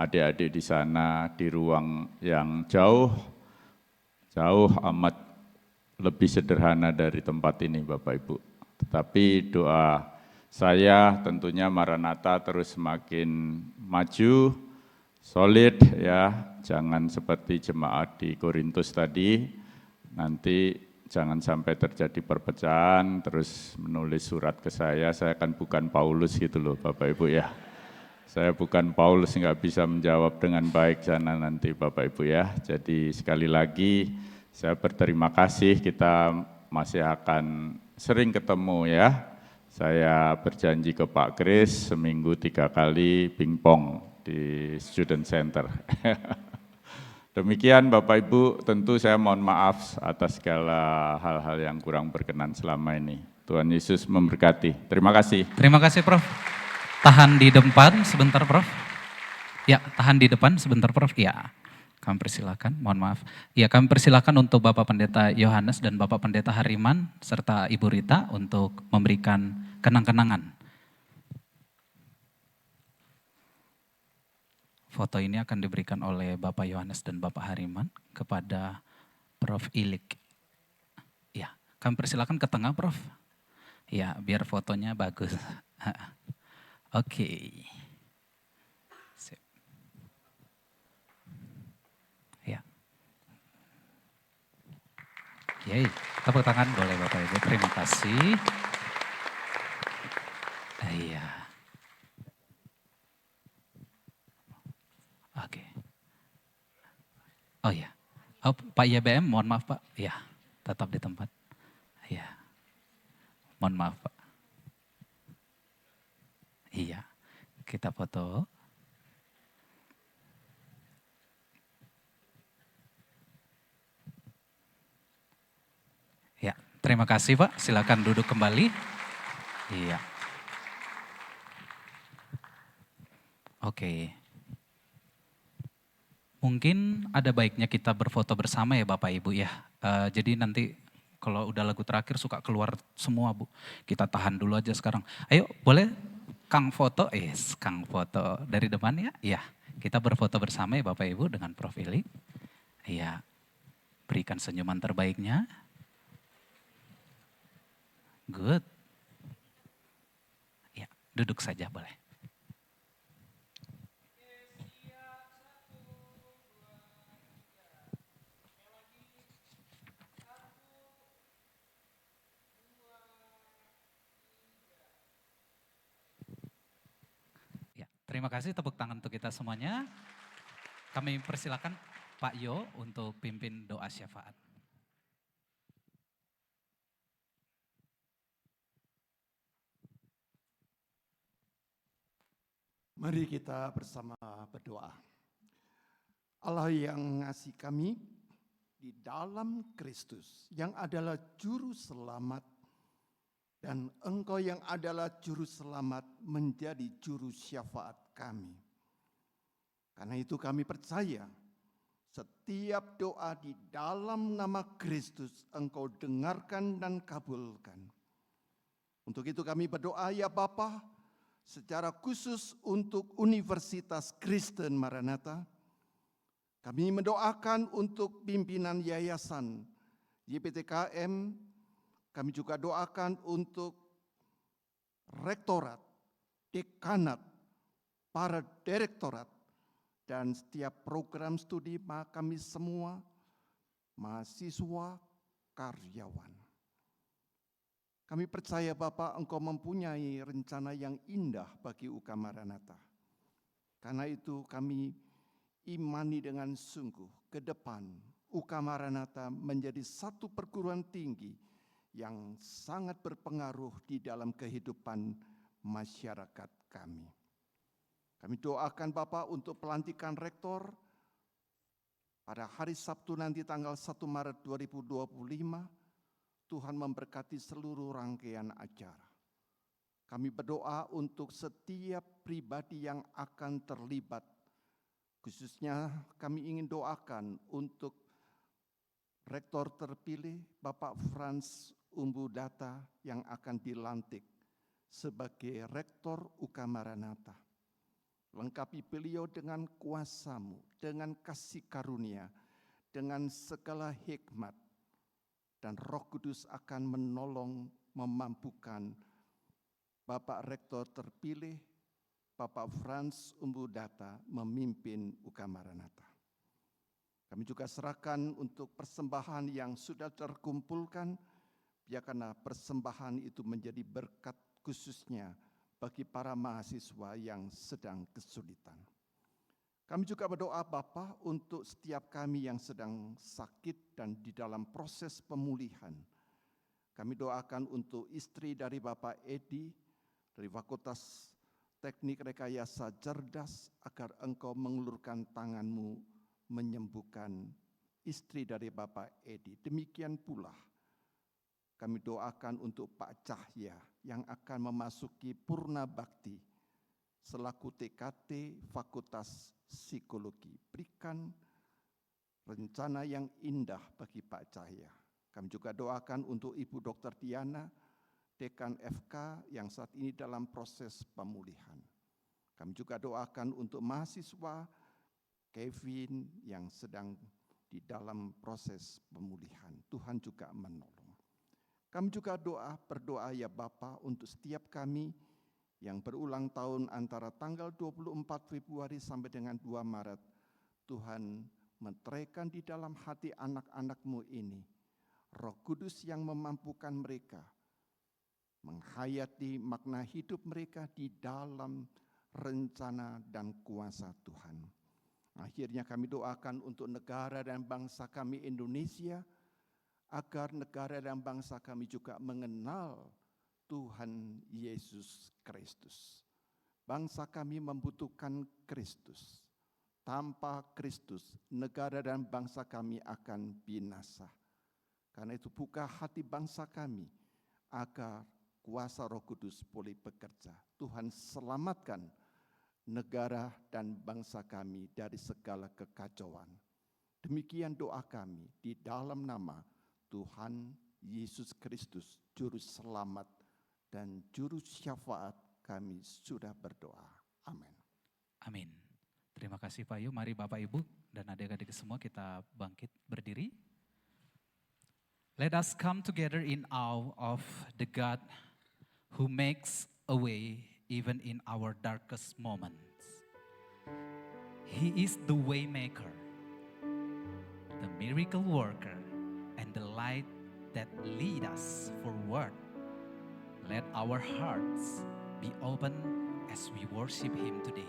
adik-adik di sana di ruang yang jauh amat lebih sederhana dari tempat ini Bapak Ibu. Tetapi doa saya tentunya Maranatha terus semakin maju, solid ya, jangan seperti jemaat di Korintus tadi, nanti jangan sampai terjadi perpecahan, terus menulis surat ke saya kan bukan Paulus gitu loh Bapak Ibu ya. Saya bukan Paulus, nggak bisa menjawab dengan baik sana nanti Bapak Ibu ya. Jadi sekali lagi saya berterima kasih, kita masih akan sering ketemu ya. Saya berjanji ke Pak Kris seminggu 3 kali pingpong di Student Center. Demikian Bapak Ibu, tentu saya mohon maaf atas segala hal-hal yang kurang berkenan selama ini. Tuhan Yesus memberkati. Terima kasih. Terima kasih Prof. Tahan di depan sebentar Prof. Ya, tahan di depan sebentar Prof. Ya, kami persilakan, mohon maaf. Ya, kami persilakan untuk Bapak Pendeta Yohanes dan Bapak Pendeta Hariman serta Ibu Rita untuk memberikan kenang-kenangan. Foto ini akan diberikan oleh Bapak Yohanes dan Bapak Hariman kepada Prof. Ilik. Ya, kami persilakan ke tengah Prof. Ya, biar fotonya bagus. Oke. Sip. Ya. Yeay, tepuk tangan boleh Bapak Ibu. Terima kasih. Iya. Oke. Oh ya. Oh, Pak YBM, mohon maaf Pak. Ya, tetap di tempat. Ya. Mohon maaf Pak. Iya. Kita foto. Ya, terima kasih Pak. Silakan duduk kembali. Iya. Oke. Mungkin ada baiknya kita berfoto bersama ya Bapak Ibu ya. Jadi nanti kalau udah lagu terakhir suka keluar semua Bu. Kita tahan dulu aja sekarang. Ayo boleh Kang foto? Kang foto dari depan ya. Iya, kita berfoto bersama ya Bapak Ibu dengan Prof. Ilik. Iya, berikan senyuman terbaiknya. Good. Ya, duduk saja boleh. Terima kasih, tepuk tangan untuk kita semuanya. Kami persilakan Pak Yo untuk pimpin doa syafaat. Mari kita bersama berdoa. Allah yang ngasihi kami di dalam Kristus, yang adalah juru selamat, dan Engkau yang adalah juru selamat menjadi juru syafaat kami. Karena itu kami percaya setiap doa di dalam nama Kristus Engkau dengarkan dan kabulkan. Untuk itu kami berdoa ya Bapa, secara khusus untuk Universitas Kristen Maranatha. Kami mendoakan untuk pimpinan yayasan YPTKM. Kami juga doakan untuk rektorat, dekanat, para direktorat, dan setiap program studi kami semua, mahasiswa, karyawan. Kami percaya Bapak Engkau mempunyai rencana yang indah bagi UK Maranatha. Karena itu kami imani dengan sungguh ke depan UK Maranatha menjadi satu perguruan tinggi yang sangat berpengaruh di dalam kehidupan masyarakat kami. Kami doakan Bapak untuk pelantikan rektor pada hari Sabtu nanti tanggal 1 Maret 2025, Tuhan memberkati seluruh rangkaian acara. Kami berdoa untuk setiap pribadi yang akan terlibat. Khususnya kami ingin doakan untuk rektor terpilih Bapak Frans Umbudata yang akan dilantik sebagai rektor UK Maranatha. Lengkapi beliau dengan kuasa-Mu, dengan kasih karunia, dengan segala hikmat, dan Roh Kudus akan menolong, memampukan Bapak Rektor terpilih, Bapak Frans Umbudata memimpin UK Maranatha. Kami juga serahkan untuk persembahan yang sudah terkumpulkan, biarkanlah persembahan itu menjadi berkat khususnya bagi para mahasiswa yang sedang kesulitan. Kami juga berdoa Bapa untuk setiap kami yang sedang sakit dan di dalam proses pemulihan. Kami doakan untuk istri dari Bapak Edi, dari Fakultas Teknik Rekayasa Cerdas, agar Engkau mengulurkan tangan-Mu menyembuhkan istri dari Bapak Edi. Demikian pula kami doakan untuk Pak Cahya yang akan memasuki Purna Bakti selaku TKT Fakultas Psikologi. Berikan rencana yang indah bagi Pak Cahya. Kami juga doakan untuk Ibu Dr. Diana, Dekan FK yang saat ini dalam proses pemulihan. Kami juga doakan untuk mahasiswa Kevin yang sedang di dalam proses pemulihan. Tuhan juga menolong. Kami juga berdoa ya Bapa untuk setiap kami yang berulang tahun antara tanggal 24 Februari sampai dengan 2 Maret. Tuhan meteraikan di dalam hati anak-anak-Mu ini Roh Kudus yang memampukan mereka menghayati makna hidup mereka di dalam rencana dan kuasa Tuhan. Akhirnya kami doakan untuk negara dan bangsa kami Indonesia, agar negara dan bangsa kami juga mengenal Tuhan Yesus Kristus. Bangsa kami membutuhkan Kristus. Tanpa Kristus, negara dan bangsa kami akan binasa. Karena itu buka hati bangsa kami agar kuasa Roh Kudus boleh bekerja. Tuhan selamatkan negara dan bangsa kami dari segala kekacauan. Demikian doa kami di dalam nama Tuhan Yesus Kristus, Juru Selamat dan Juru Syafaat, kami sudah berdoa. Amin. Amin. Terima kasih Pak Yu. Mari Bapak Ibu dan adik-adik semua kita bangkit berdiri. Let us come together in awe of the God who makes a way even in our darkest moments. He is the way maker, the miracle worker, and the light that lead us forward. Let our hearts be open as we worship Him today.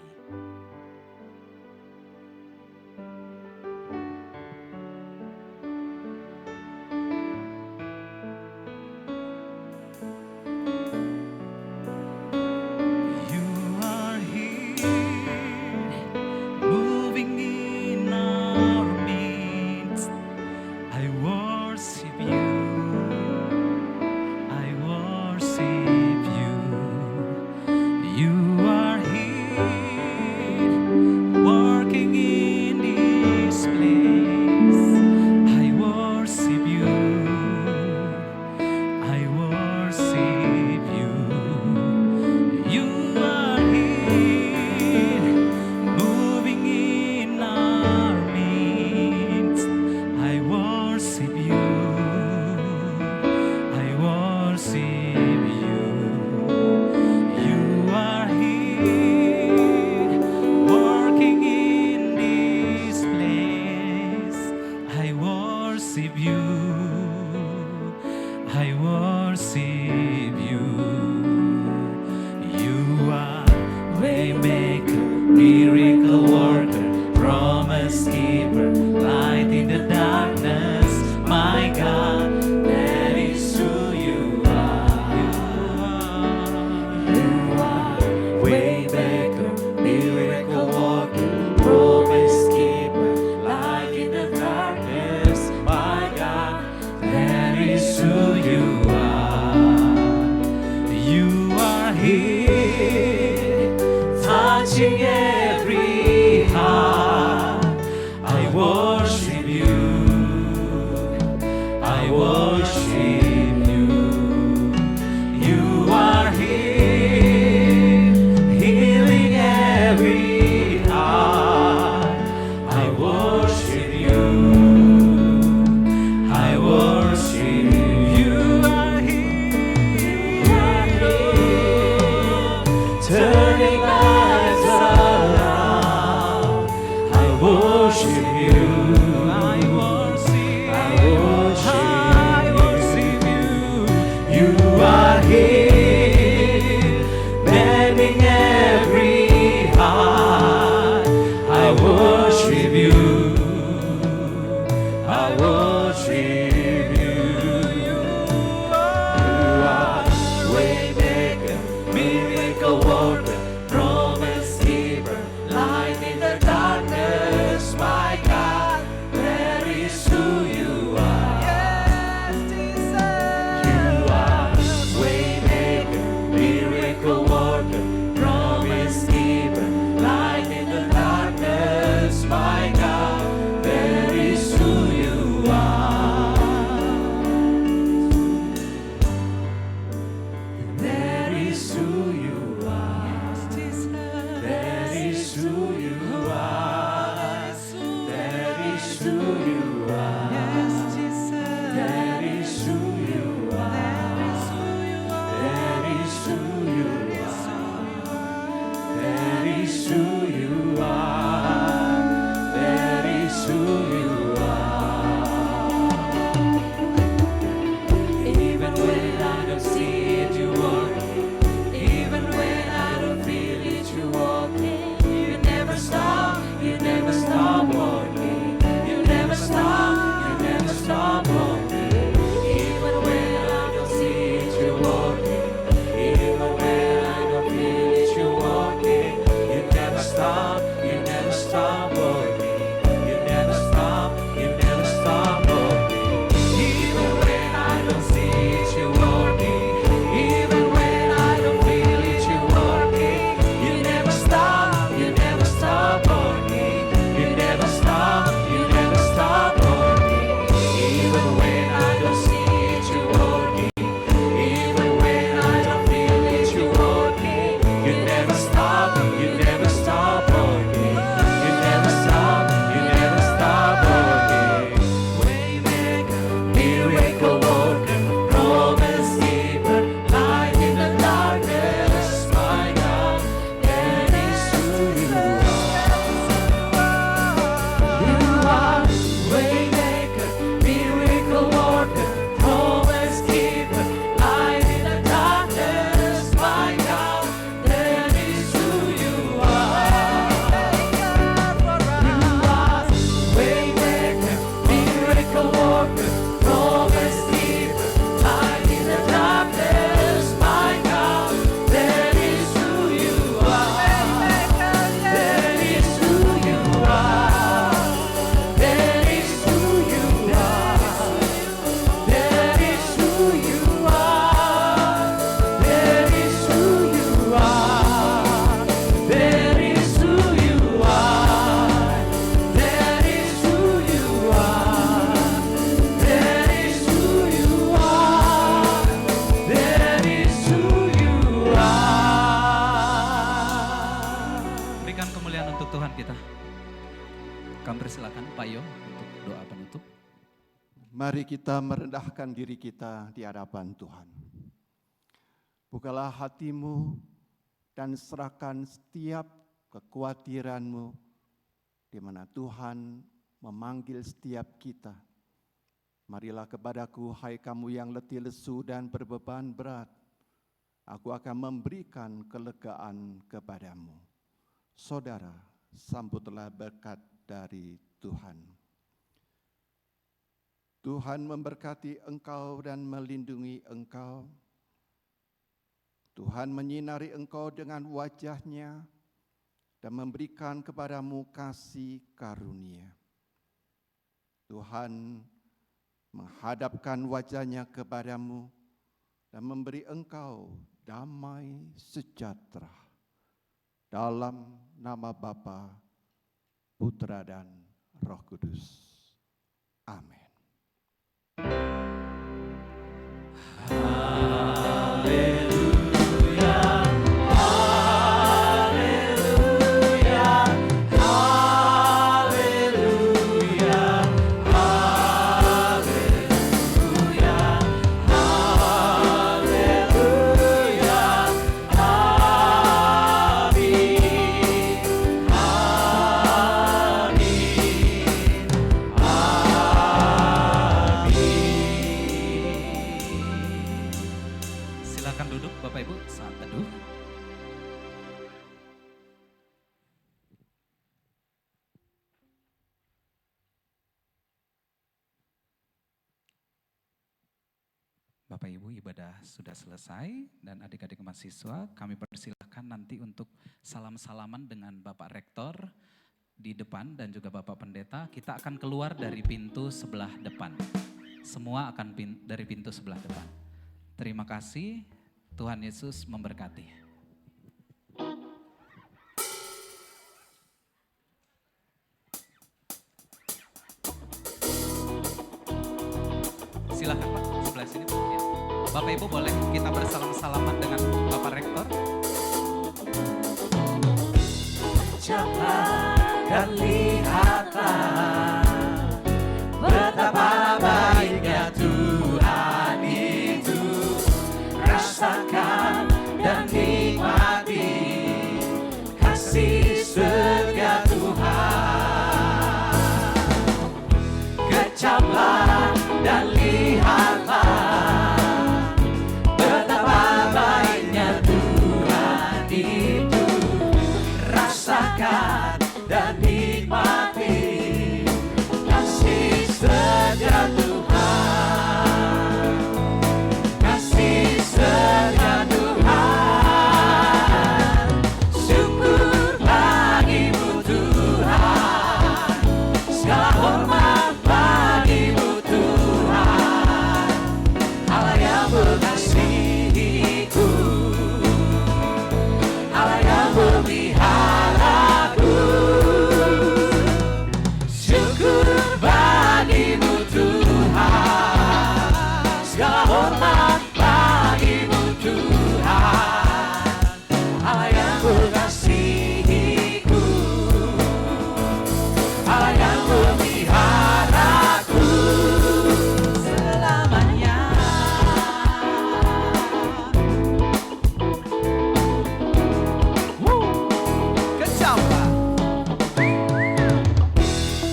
Miracle worker, promise touching every heart. I worship you, I worship you. You are here, healing every heart. I worship you, I worship you. You are here, turning lives around. I worship you, I worship you. You are here, mending every heart. I worship you, I worship you. You are waymaker, miracle worker, promise keeper, light in the darkness. My God, that is who you are. Yes, Jesus. You are waymaker, miracle worker, promise keeper, light in the darkness. My God, that is who you are. That is who you are. That is who you are. That is who you are. That is who you are. That is who you are. That is who you are. That is who you are. Even when I don't see it, you work. Even when I don't feel it, you walking. You never stop walking. You never stop walking. Even when I don't see it, you walking. Even when I don't feel it, you walking. You never stop walking. You never stop walking. Even when I don't see it, you walking. Even when I don't feel it, you walking. You never stop walking. You never stop walking. Even when I don't see it, you walking. Even when I don't feel it, you walking. You never stop walking. You never stop walking. Waymaker, miracle worker, promise keeper, light in the darkness. My God, that is who you are. You are waymaker, miracle worker, promise keeper, light in the darkness. My God, that is who you are. You are waymaker, miracle worker, promise keeper, light in the darkness. My God, that is who you are. That is who you are. That is who you are. That is who you are. That is who you are. That is who you are. That is who you are. That is who you are. That is who you are. Berikan kemuliaan untuk Tuhan kita. Kami persilakan Pak Yo untuk doa penutup. Mari kita merendahkan diri kita di hadapan Tuhan. Bukalah hatimu dan serahkan setiap kekhawatiranmu di mana Tuhan memanggil setiap kita. Marilah kepadaku, hai kamu yang letih lesu dan berbeban berat. Aku akan memberikan kelegaan kepadamu. Saudara, sambutlah berkat dari Tuhan. Tuhan memberkati engkau dan melindungi engkau. Tuhan menyinari engkau dengan wajah-Nya dan memberikan kepadamu kasih karunia. Tuhan menghadapkan wajah-Nya kepadamu dan memberi engkau damai sejahtera. dalam nama Bapa, Putra dan Roh Kudus. Amin. Silakan duduk Bapak Ibu saat teduh. Bapak Ibu, ibadah sudah selesai dan adik-adik mahasiswa kami persilahkan nanti untuk salam-salaman dengan Bapak Rektor di depan dan juga Bapak Pendeta. Kita akan keluar dari pintu sebelah depan. Semua akan dari pintu sebelah depan. Terima kasih, Tuhan Yesus memberkati. Silakan Pak, sebelah sini Pak. Ya. Bapak Ibu boleh kita bersalam-salaman dengan Bapak Rektor. Ucaplah dan lihatlah betapa baiknya Tuhan itu. Rasakan dan nikmati kasih setia Tuhan. Kecaplah dan lihatlah betapa baiknya Tuhan itu. Rasakan dan nikmati kasih setia Tuhan. Kasih setia Tuhan. Syukur bagimu Tuhan. Segala hormat bagimu Tuhan. Allah yang mengasihiku, Allah yang memeliharaku. Syukur bagimu Tuhan. Segala hormat bagimu Tuhan. Allah yang mengasihiku, Allah yang memeliharaku selamanya. Kecaplah,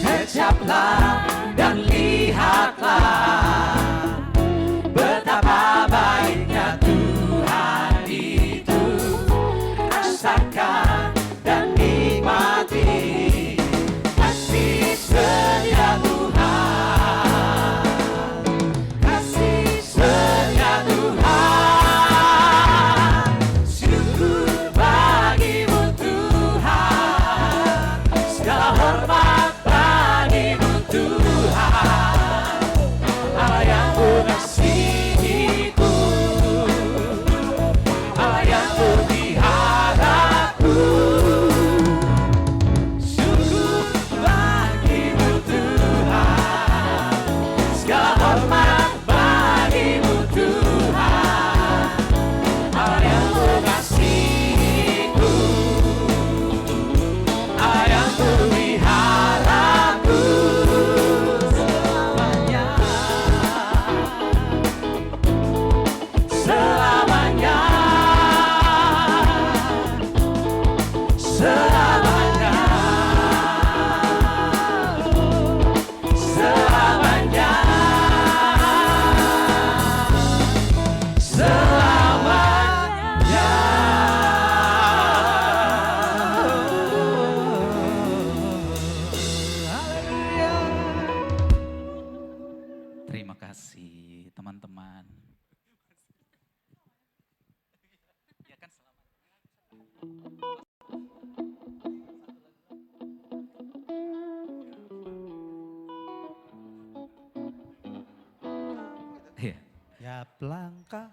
kecaplah dan lihatlah betapa baiknya Tuhan itu. Rasakan dan nikmati kasih setia Tuhan. Kasih setia Tuhan. Syukur bagimu Tuhan. Segala hormat bagimu Tuhan. Allah yang mengasihiku, Allah yang memeliharaku. Syukur bagimu Tuhan. Segala hormat bagimu Tuhan. Allah yang mengasihiku, Allah yang memeliharaku selamanya. Selamanya. Selamanya. Selamanya. Terima kasih teman-teman. Ya kan, selamat. Iya. Ya langkah